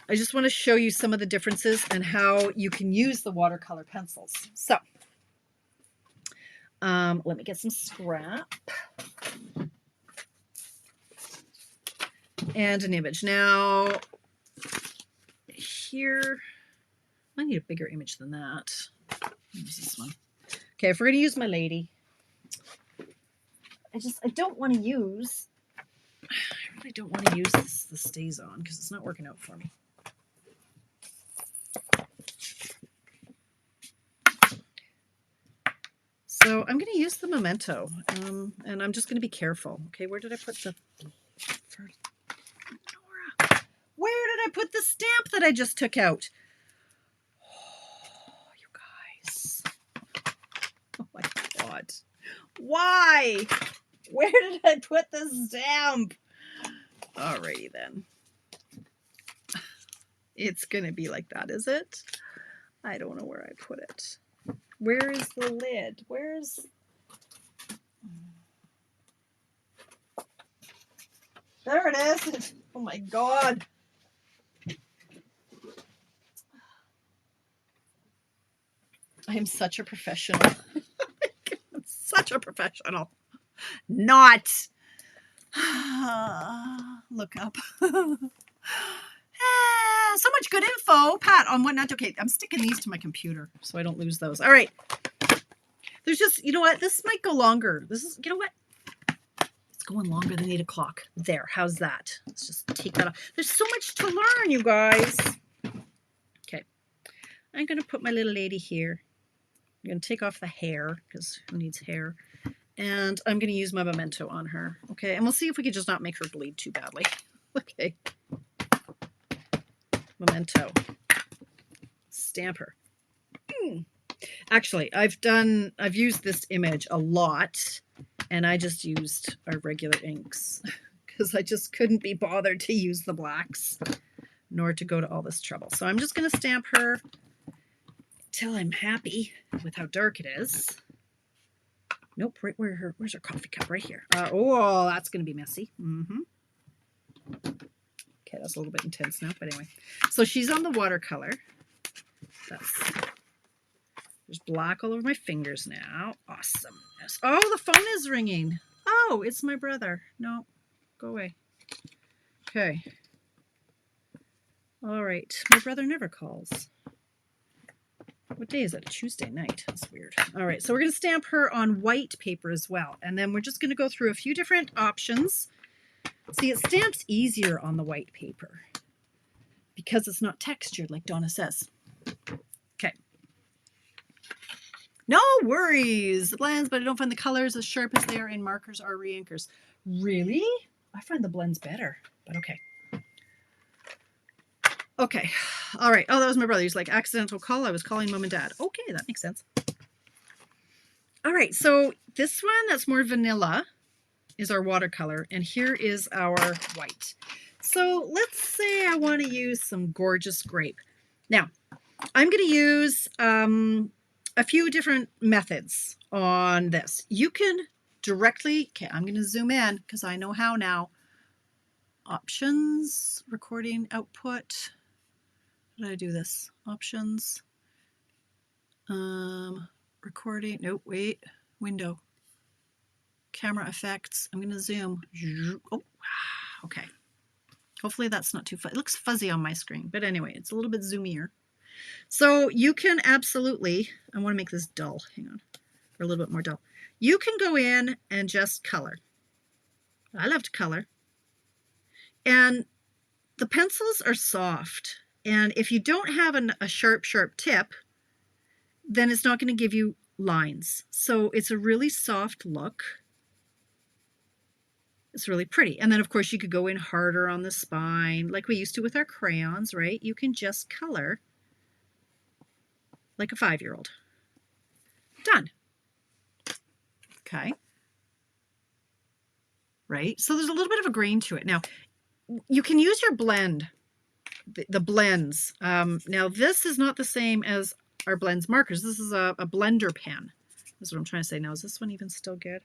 I just want to show you some of the differences and how you can use the watercolor pencils. So let me get some scrap and an image. Now here, I need a bigger image than that. Use this one. Okay, if we're going to use my lady, I don't want to use, I really don't want to use the stays on because it's not working out for me. So I'm going to use the Memento, and I'm just going to be careful. Okay, where did I put the... Nora, where did I put the stamp that I just took out? Oh, you guys. Oh my God. Why? Where did I put the stamp? Alrighty then. It's going to be like that, is it? I don't know where I put it. Where is the lid? Where's... There it is. Oh my God. I am such a professional. I'm such a professional. Not. Look up. So much good info, Pat, on what not to. Okay, I'm sticking these to my computer so I don't lose those. All right. There's just, you know what? This might go longer. This is, you know what? It's going longer than 8 o'clock. There, how's that? Let's just take that off. There's so much to learn, you guys. Okay. I'm going to put my little lady here. I'm going to take off the hair because who needs hair? And I'm going to use my Memento on her. Okay, and we'll see if we can just not make her bleed too badly. Okay. Memento. Stamper. Actually, I've used this image a lot, and I just used our regular inks because I just couldn't be bothered to use the blacks, nor to go to all this trouble. So I'm just going to stamp her till I'm happy with how dark it is. Nope, right where where's her coffee cup? Right here. Oh, that's going to be messy. Okay, that's a little bit intense now, but anyway. So she's on the watercolor. There's black all over my fingers now. Awesome. Oh, the phone is ringing. Oh, it's my brother. No, go away. Okay. All right. My brother never calls. What day is it? Tuesday night. That's weird. All right. So we're going to stamp her on white paper as well. And then we're just going to go through a few different options. See, it stamps easier on the white paper because it's not textured like Donna says. Okay. No worries. The blends, but I don't find the colors as sharp as they are in markers or re-inkers. Really? I find the blends better, but okay. Okay. All right. Oh, that was my brother. He's like, accidental call. I was calling mom and dad. Okay, that makes sense. All right. So this one that's more vanilla is our watercolor, and here is our white. So let's say I want to use some gorgeous grape. Now, I'm going to use a few different methods on this. You can directly, okay, I'm going to zoom in because I know how now. Options, recording output. How did I do this? Options. Recording. Nope, wait. Window. Camera effects. I'm going to zoom. Oh, okay. Hopefully that's not too fuzzy. It looks fuzzy on my screen, but anyway, it's a little bit zoomier. So you can absolutely, I want to make this dull, hang on, or a little bit more dull. You can go in and just color. I love to color. And the pencils are soft. And if you don't have a sharp tip, then it's not going to give you lines. So it's a really soft look. It's really pretty. And then of course you could go in harder on the spine like we used to with our crayons, right? You can just color like a 5-year-old. Done. Okay. Right? So there's a little bit of a grain to it. Now, you can use your blend, the blends. Now, this is not the same as our blends markers. This is a blender pen. That's what I'm trying to say. Now, is this one even still good?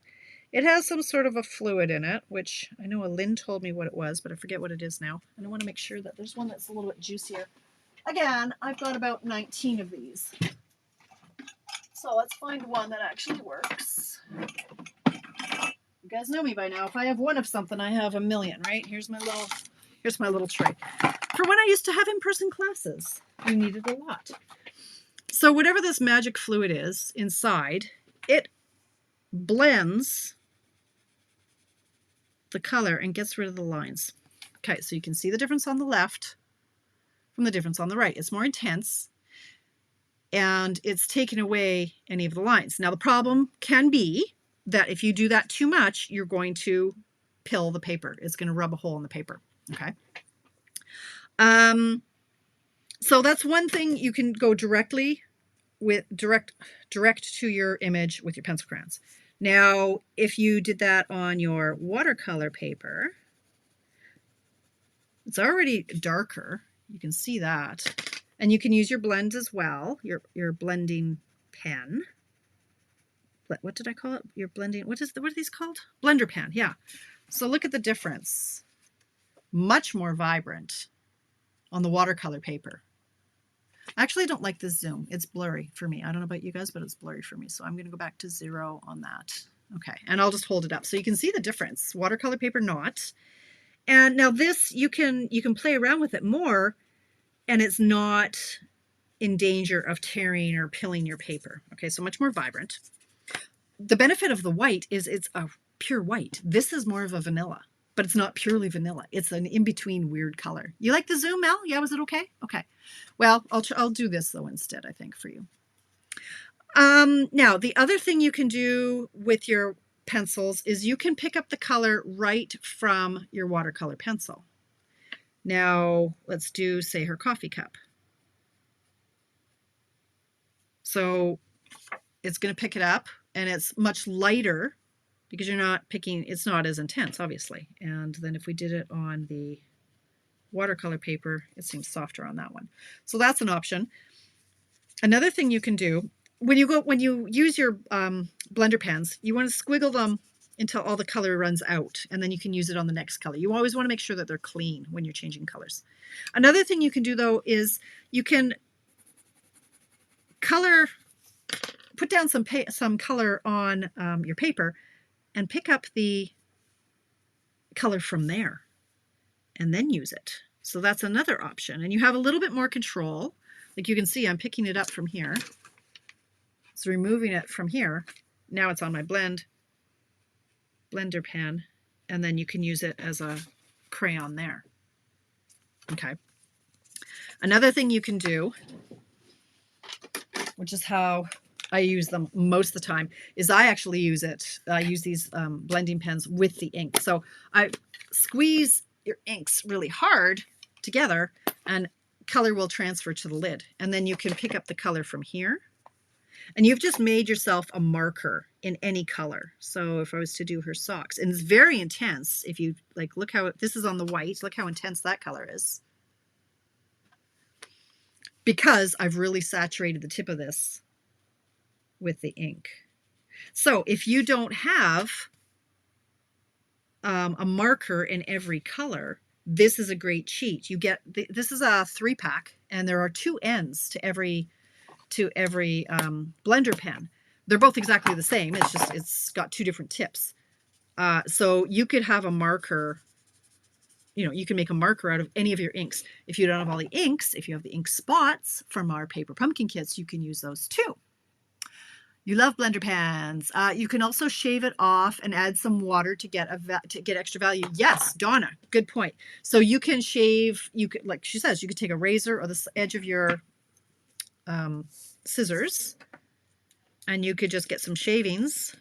It has some sort of a fluid in it, which I know Lynn told me what it was, but I forget what it is now. And I want to make sure that there's one that's a little bit juicier. Again, I've got about 19 of these. So let's find one that actually works. You guys know me by now. If I have one of something, I have a million, right? Here's my little tray. For when I used to have in-person classes, you needed a lot. So whatever this magic fluid is inside, it blends the color and gets rid of the lines. Okay, so you can see the difference on the left from the difference on the right. It's more intense and it's taken away any of the lines. Now the problem can be that if you do that too much, you're going to pill the paper. It's going to rub a hole in the paper. Okay. So that's one thing. You can go directly with direct to your image with your pencil crayons. Now, if you did that on your watercolor paper, it's already darker. You can see that. And you can use your blend as well, your blending pen. What did I call it? Your blending, what are these called? Blender pen, yeah. So look at the difference. Much more vibrant on the watercolor paper. I actually don't like this zoom. It's blurry for me. I don't know about you guys, but it's blurry for me. So I'm going to go back to 0 on that. Okay, and I'll just hold it up so you can see the difference. Watercolor paper, not. And now this, you can play around with it more, and it's not in danger of tearing or pilling your paper. Okay, so much more vibrant. The benefit of the white is it's a pure white. This is more of a vanilla, but it's not purely vanilla. It's an in-between weird color. You like the zoom, Mel? Yeah, was it okay? Okay. Well, I'll do this though instead, I think, for you. Now, the other thing you can do with your pencils is you can pick up the color right from your watercolor pencil. Now, let's do, say, her coffee cup. So it's going to pick it up, and it's much lighter because you're not picking, it's not as intense, obviously. And then if we did it on the watercolor paper, it seems softer on that one. So that's an option. Another thing you can do, when you use your blender pens, you want to squiggle them until all the color runs out, and then you can use it on the next color. You always want to make sure that they're clean when you're changing colors. Another thing you can do though is you can put down some color on your paper and pick up the color from there and then use it. So that's another option, and you have a little bit more control. Like you can see, I'm picking it up from here. So removing it from here. Now it's on my blender pen, and then you can use it as a crayon there. Okay. Another thing you can do, which is how I use them most of the time, is I actually use these blending pens with the ink. So I squeeze your inks really hard together, and color will transfer to the lid. And then you can pick up the color from here. And you've just made yourself a marker in any color. So if I was to do her socks, and it's very intense. If you like, look how this is on the white. Look how intense that color is. Because I've really saturated the tip of this with the ink. So if you don't have a marker in every color, this is a great cheat. You get this is a 3-pack, and there are two ends to every blender pen. They're both exactly the same. It's just it's got two different tips. So you could have a marker. You can make a marker out of any of your inks. If you don't have all the inks, if you have the ink spots from our paper pumpkin kits, you can use those too. You love blender pans. You can also shave it off and add some water to get extra value. Yes, Donna, good point. So you can shave. You could, like she says, you could take a razor or the edge of your scissors, and you could just get some shavings.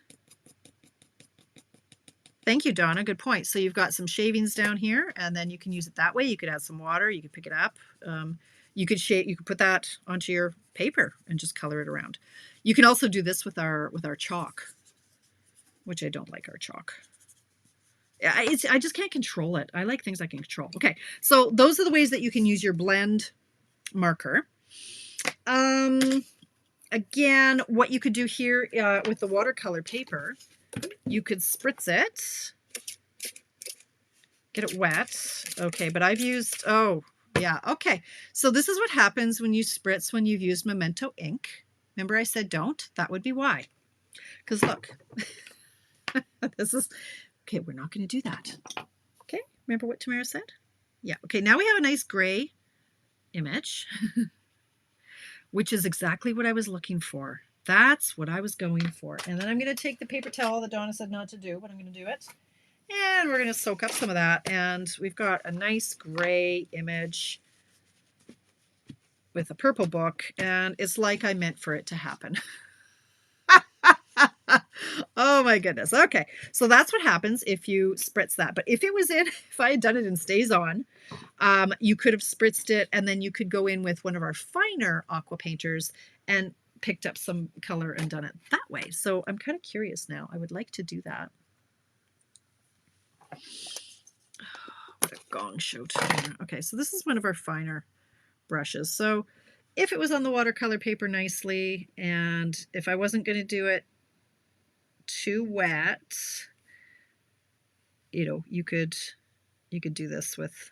Thank you, Donna. Good point. So you've got some shavings down here, and then you can use it that way. You could add some water. You could pick it up. You could put that onto your paper and just color it around. You can also do this with our chalk, which I don't like our chalk. I just can't control it. I like things I can control. Okay, so those are the ways that you can use your blend marker. Again, what you could do here with the watercolor paper, you could spritz it, get it wet. Okay, but I've used, oh, yeah, okay. So this is what happens when you spritz when you've used Memento ink. Remember I said don't? That would be why. Because look, this is, okay, we're not going to do that. Okay, remember what Tamara said? Yeah, okay, now we have a nice gray image, which is exactly what I was looking for. That's what I was going for. And then I'm going to take the paper towel that Donna said not to do, but I'm going to do it. And we're going to soak up some of that. And we've got a nice gray image with a purple book. And it's like I meant for it to happen. Oh my goodness. Okay. So that's what happens if you spritz that. But if I had done it in Stays On, you could have spritzed it and then you could go in with one of our finer aqua painters and picked up some color and done it that way. So I'm kind of curious now. I would like to do that. What a Gong Show toner. Okay, so this is one of our finer brushes. So if it was on the watercolor paper nicely, and if I wasn't going to do it too wet, you could do this with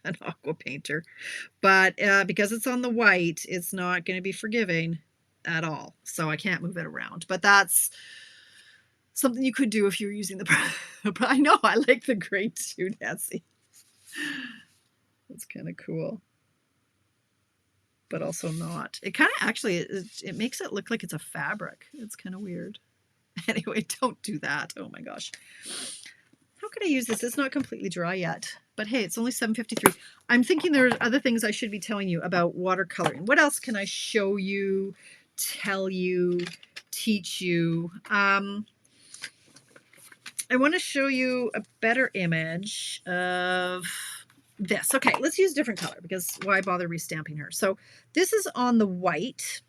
an aqua painter, but because it's on the white, it's not going to be forgiving at all. So I can't move it around, but that's something you could do if you're using the I know I like the gray too, Nancy. That's kind of cool, but also not. It kind of actually it makes it look like it's a fabric. It's kind of weird. Anyway, don't do that. Oh my gosh. How could I use this? It's not completely dry yet, but hey, it's only 7:53. I'm thinking there are other things I should be telling you about watercoloring. What else can I show you, tell you, teach you? I want to show you a better image of this. Okay, let's use a different color because why bother restamping her? So this is on the white,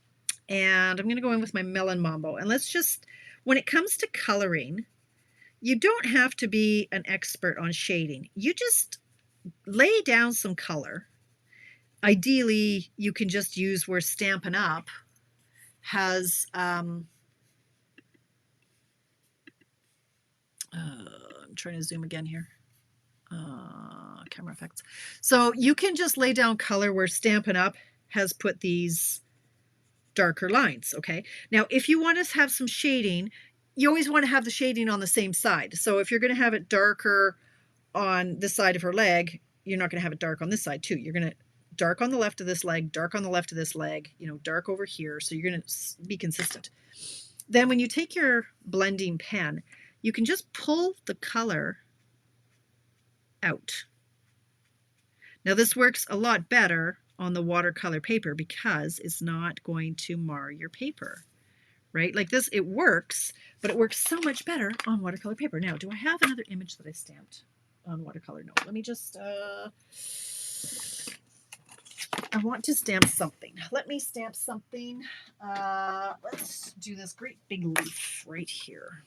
and I'm going to go in with my Melon Mambo. And let's just, when it comes to coloring, you don't have to be an expert on shading. You just lay down some color. Ideally, you can just use where Stampin' Up! Has I'm trying to zoom again here. Camera effects. So you can just lay down color where Stampin' Up! Has put these darker lines, okay? Now, if you want to have some shading, you always want to have the shading on the same side. So if you're going to have it darker on this side of her leg, you're not going to have it dark on this side too. You're going to dark on the left of this leg, dark on the left of this leg, dark over here. So you're going to be consistent. Then when you take your blending pen, you can just pull the color out. Now this works a lot better on the watercolor paper because it's not going to mar your paper, right? Like this, it works, but it works so much better on watercolor paper. Now, do I have another image that I stamped on watercolor? No, let me just, I want to stamp something. Let me stamp something. Let's do this great big leaf right here.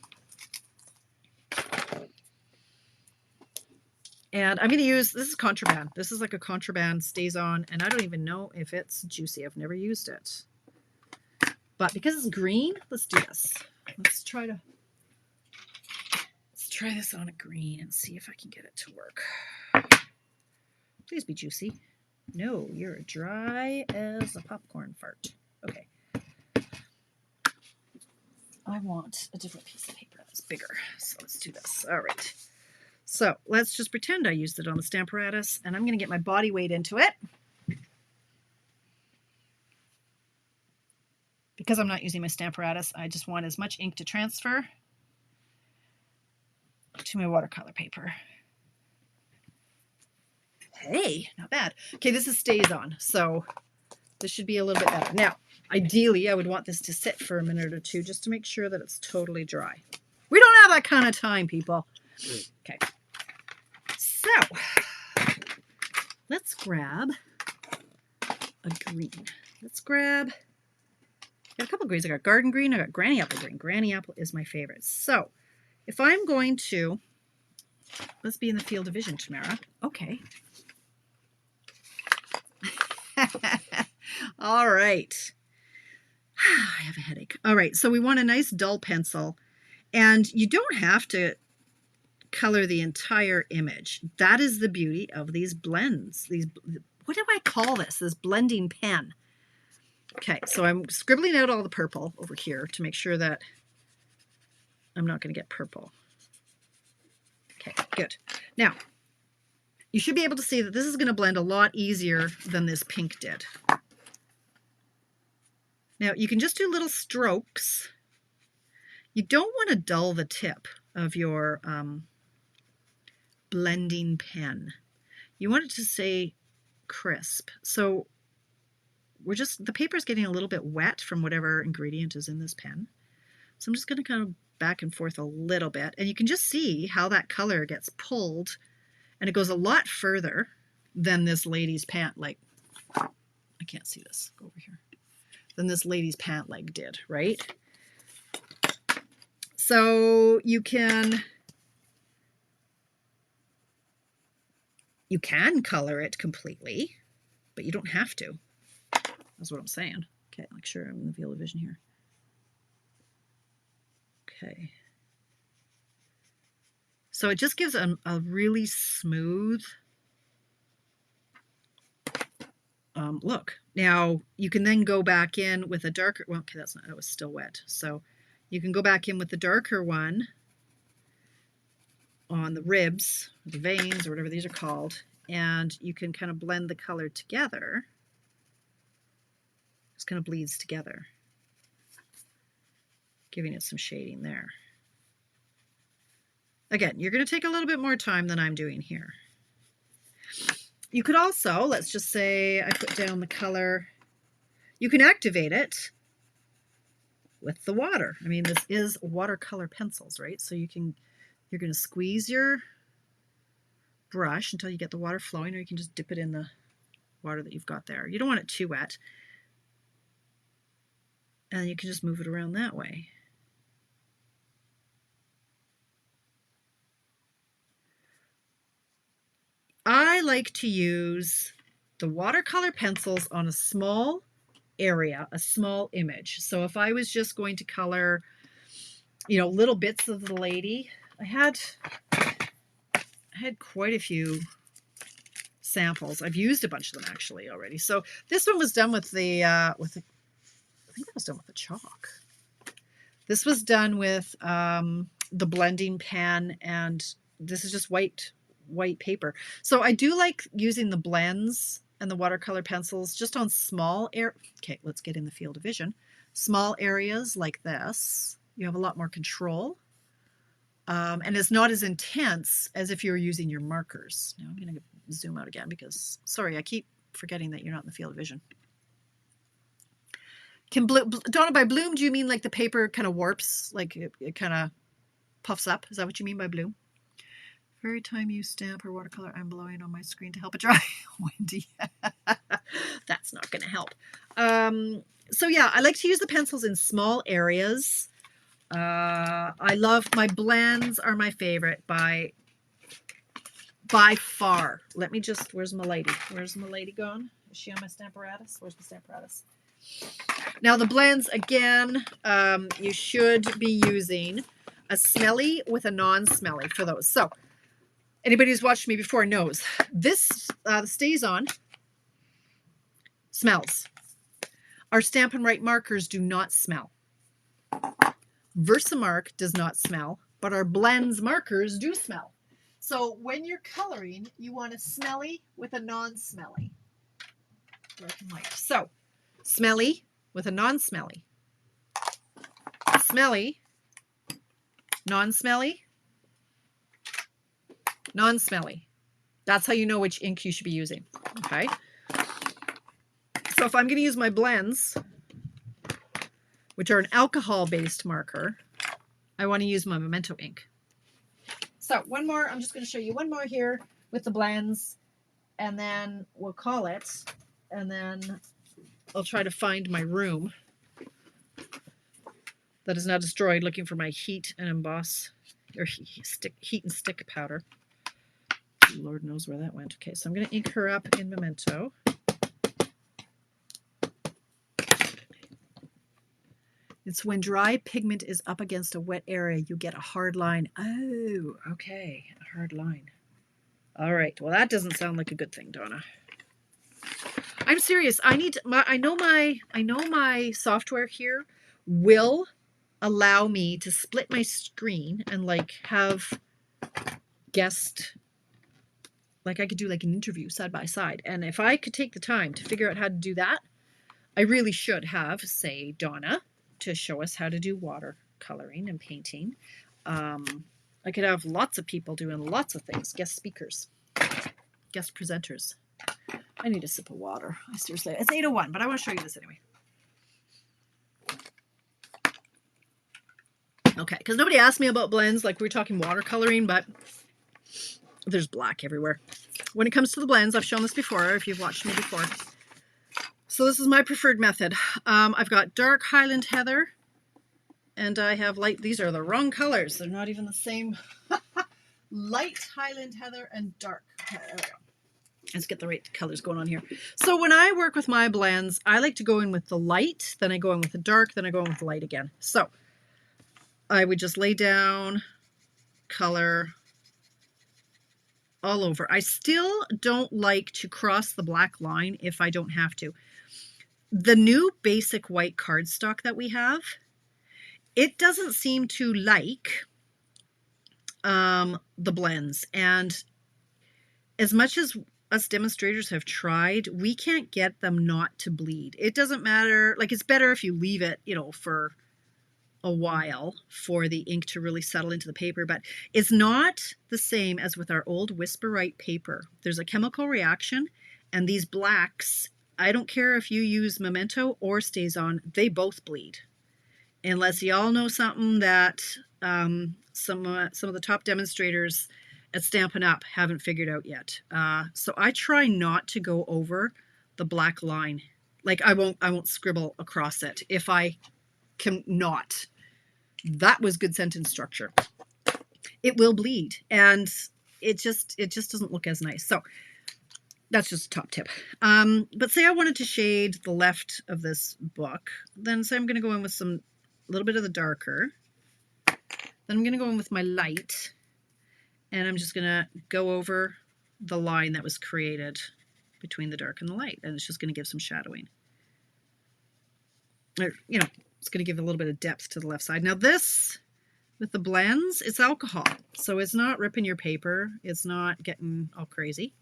And I'm going to use, this is contraband. This is like a contraband Stays On, and I don't even know if it's juicy. I've never used it. But because it's green, let's do this. Let's try this on a green and see if I can get it to work. Please be juicy. No, you're dry as a popcorn fart. Okay. I want a different piece of paper that's bigger. So let's do this. All right. So let's just pretend I used it on the Stamparatus, and I'm going to get my body weight into it. Because I'm not using my Stamparatus, I just want as much ink to transfer to my watercolor paper. Hey, not bad. Okay, this is StazOn, so this should be a little bit better. Now, ideally, I would want this to sit for a minute or two just to make sure that it's totally dry. We don't have that kind of time, people. Okay. So, let's grab a green. Let's grab, I got a couple of greens. I got garden green, I got granny apple green. Granny apple is my favorite. So, if I'm going to, let's be in the field of vision, Tamara. Okay. All right. I have a headache. All right, so we want a nice dull pencil, and you don't have to color the entire image. That is the beauty of these blends. These, what do I call this? This blending pen. Okay, so I'm scribbling out all the purple over here to make sure that I'm not going to get purple. Okay, good. Now, you should be able to see that this is going to blend a lot easier than this pink did. Now, you can just do little strokes. You don't want to dull the tip of your blending pen. You want it to stay crisp. So the paper is getting a little bit wet from whatever ingredient is in this pen. So I'm just going to kind of back and forth a little bit. And you can just see how that color gets pulled. And it goes a lot further than this lady's pant leg. I can't see this. Go over here. Than this lady's pant leg did, right? So you can color it completely, but you don't have to. That's what I'm saying. Okay, make sure I'm in the field of vision here. Okay. So it just gives a really smooth look. Now you can then go back in with a darker, well, okay, that was still wet. So you can go back in with the darker one on the ribs, the veins, or whatever these are called, and you can kind of blend the color together. Just kind of bleeds together, giving it some shading there. Again, you're going to take a little bit more time than I'm doing here. You could also, let's just say I put down the color, you can activate it with the water. I mean, this is watercolor pencils, right? So you're going to squeeze your brush until you get the water flowing, or you can just dip it in the water that you've got there. You don't want it too wet. And you can just move it around that way. I like to use the watercolor pencils on a small area, a small image. So if I was just going to color, you know, little bits of the lady, I had quite a few samples. I've used a bunch of them actually already. So this one was done with the, I think that was done with the chalk. This was done with the blending pen, and this is just white paper. So I do like using the blends and the watercolor pencils just on small okay, let's get in the field of vision. Small areas like this, you have a lot more control. And it's not as intense as if you were using your markers. Now I'm going to zoom out again because, sorry, I keep forgetting that you're not in the field of vision. Donna, by bloom, do you mean like the paper kind of warps, like it kind of puffs up? Is that what you mean by bloom? Every time you stamp or watercolor, I'm blowing on my screen to help it dry. Wendy, that's not going to help. So yeah, I like to use the pencils in small areas. I love, my blends are my favorite by far. Let me just, where's my lady? Where's my lady gone? Is she on my Stamparatus? Where's my Stamparatus? Now the blends, again, you should be using a smelly with a non-smelly for those. So anybody who's watched me before knows this, the StazOn Smells. Our Stampin' Write markers do not smell. Versamark does not smell, but our blends markers do smell. So when you're coloring, you want a smelly with a non-smelly. Black and white. So smelly with a non-smelly. Smelly, non-smelly, non-smelly. That's how you know which ink you should be using. Okay. So if I'm going to use my blends, which are an alcohol-based marker, I want to use my Memento ink. So one more, I'm just going to show you one more here with the blends, and then we'll call it, and then I'll try to find my room that is now destroyed, looking for my heat and emboss, or heat and stick powder. Lord knows where that went. Okay, so I'm going to ink her up in Memento. It's when dry pigment is up against a wet area, you get a hard line. Oh, okay, a hard line. All right, well, that doesn't sound like a good thing, Donna. I'm serious. I know my software here will allow me to split my screen and like have guest, like I could do like an interview side by side. And if I could take the time to figure out how to do that, I really should have, say, Donna to show us how to do watercoloring and painting. I could have lots of people doing lots of things, guest speakers, guest presenters. I need a sip of water. Seriously, it's 8:01, but I want to show you this anyway. Okay, because nobody asked me about blends, like we were talking watercoloring, but there's black everywhere. When it comes to the blends, I've shown this before, if you've watched me before. So this is my preferred method. I've got dark Highland Heather, and I have light. These are the wrong colors. They're not even the same. Light Highland Heather and dark. Okay, there we go. Let's get the right colors going on here. So when I work with my blends, I like to go in with the light, then I go in with the dark, then I go in with the light again. So I would just lay down color all over. I still don't like to cross the black line if I don't have to. The new basic white cardstock that we have, it doesn't seem to like the blends. And as much as us demonstrators have tried, we can't get them not to bleed. It doesn't matter. Like, it's better if you leave it, you know, for a while for the ink to really settle into the paper, but it's not the same as with our old Whisperite paper. There's a chemical reaction, and these blacks, I don't care if you use Memento or StazOn, they both bleed. Unless y'all know something that some of the top demonstrators at Stampin' Up haven't figured out yet. So I try not to go over the black line. Like, I won't scribble across it if I can not. That was good sentence structure. It will bleed, and it just doesn't look as nice. So that's just a top tip. But say I wanted to shade the left of this book, then say I'm going to go in with a little bit of the darker. Then I'm going to go in with my light, and I'm just going to go over the line that was created between the dark and the light, and it's just going to give some shadowing. Or, you know, it's going to give a little bit of depth to the left side. Now this, with the blends, it's alcohol. So it's not ripping your paper. It's not getting all crazy.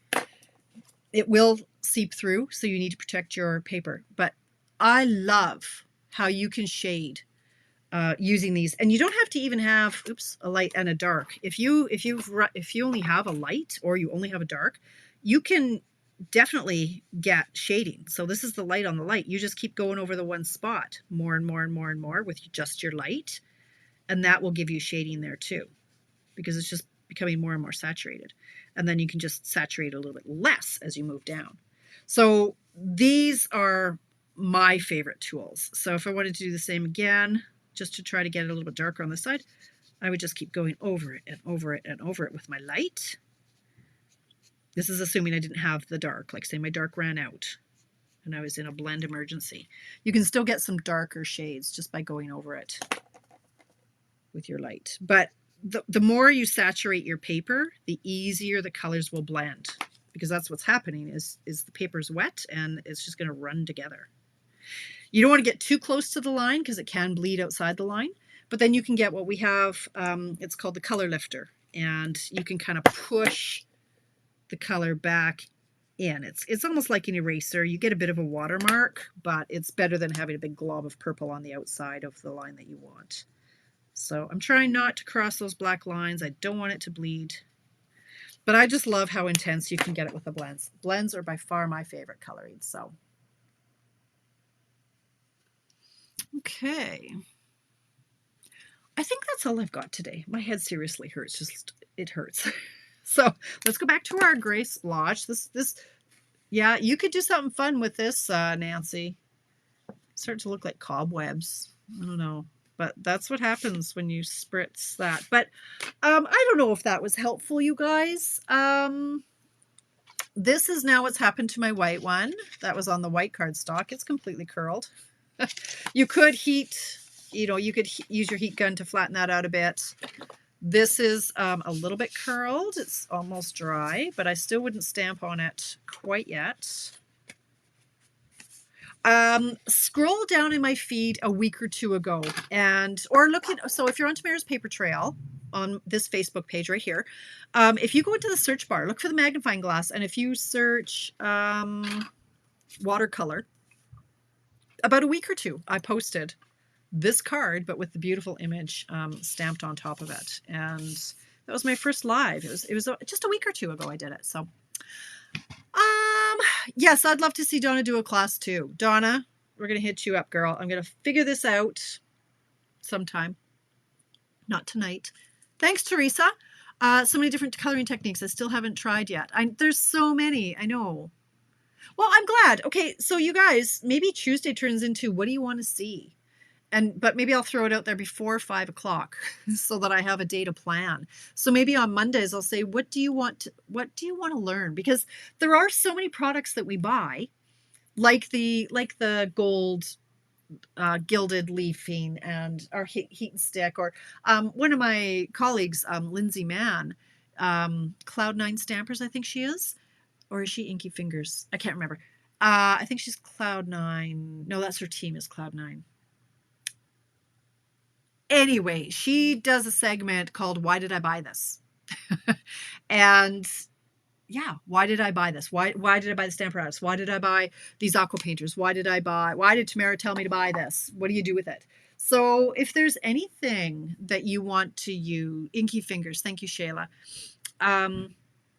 It will seep through, so you need to protect your paper. But I love how you can shade using these. And you don't have to even have, a light and a dark. If you only have a light or you only have a dark, you can definitely get shading. So this is the light on the light. You just keep going over the one spot more and more and more and more with just your light, and that will give you shading there too, because it's just becoming more and more saturated. And then you can just saturate a little bit less as you move down. So these are my favorite tools. So if I wanted to do the same again, just to try to get it a little bit darker on the side, I would just keep going over it and over it and over it with my light. This is assuming I didn't have the dark, like say my dark ran out and I was in a blend emergency. You can still get some darker shades just by going over it with your light. But the more you saturate your paper, the easier the colors will blend. because that's what's happening is the paper's wet and it's just going to run together. You don't want to get too close to the line because it can bleed outside the line, but then you can get what we have. It's called the color lifter, and you can kind of push the color back in. It's almost like an eraser. You get a bit of a watermark, but it's better than having a big glob of purple on the outside of the line that you want. So I'm trying not to cross those black lines. I don't want it to bleed. But I just love how intense you can get it with the blends. Blends are by far my favorite coloring. So, okay. I think that's all I've got today. My head seriously hurts. Just, it hurts. So let's go back to our gray splotch. Yeah, you could do something fun with this, Nancy. Start to look like cobwebs. I don't know. But that's what happens when you spritz that. But I don't know if that was helpful, you guys. This is now what's happened to my white one. That was on the white cardstock. It's completely curled. You could heat, you could use your heat gun to flatten that out a bit. This is a little bit curled. It's almost dry, but I still wouldn't stamp on it quite yet. Scroll down in my feed a week or two ago or look at, so if you're on Tamara's Paper Trail on this Facebook page right here, if you go into the search bar, look for the magnifying glass, and if you search watercolor, about a week or two, I posted this card, but with the beautiful image stamped on top of it. And that was my first live. It was just a week or two ago I did it. So yes, I'd love to see Donna do a class too. Donna, we're going to hit you up, girl. I'm going to figure this out sometime. Not tonight. Thanks, Teresa. So many different coloring techniques I still haven't tried yet. There's so many. I know. Well, I'm glad. Okay, so you guys, maybe Tuesday turns into what do you want to see? But maybe I'll throw it out there before 5 o'clock so that I have a day to plan. So maybe on Mondays I'll say, what do you want to learn? Because there are so many products that we buy, like the gold gilded leafing and our heat and stick, or one of my colleagues, Lindsay Mann, Cloud9 Stampers, I think she is, or is she Inky Fingers? I can't remember. I think she's Cloud9. No, that's her team is Cloud9. Anyway, she does a segment called Why Did I Buy This? And yeah, why did I buy this? Why did I buy the Stamparatus? Why did I buy these aqua painters? Why did Tamara tell me to buy this? What do you do with it? So if there's anything that you want to use, Inky Fingers, thank you, Shayla.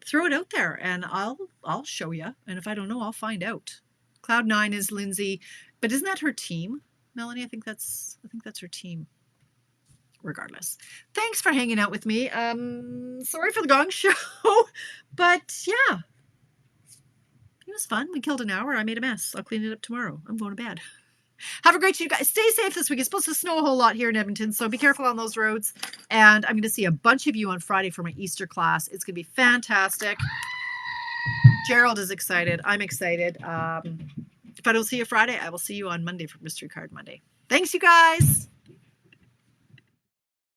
Throw it out there and I'll show you. And if I don't know, I'll find out. Cloud9 is Lindsay, but isn't that her team? Melanie, I think that's her team. Regardless, thanks for hanging out with me. Sorry for the Gong Show, but yeah, it was fun. We killed an hour. I made a mess. I'll clean it up tomorrow. I'm going to bed. Have a great day, you guys. Stay safe this week. It's supposed to snow a whole lot here in Edmonton, so be careful on those roads. And I'm going to see a bunch of you on Friday for my Easter class. It's going to be fantastic. Gerald is excited. I'm excited. If I don't see you Friday, I will see you on Monday for Mystery Card Monday. Thanks, you guys.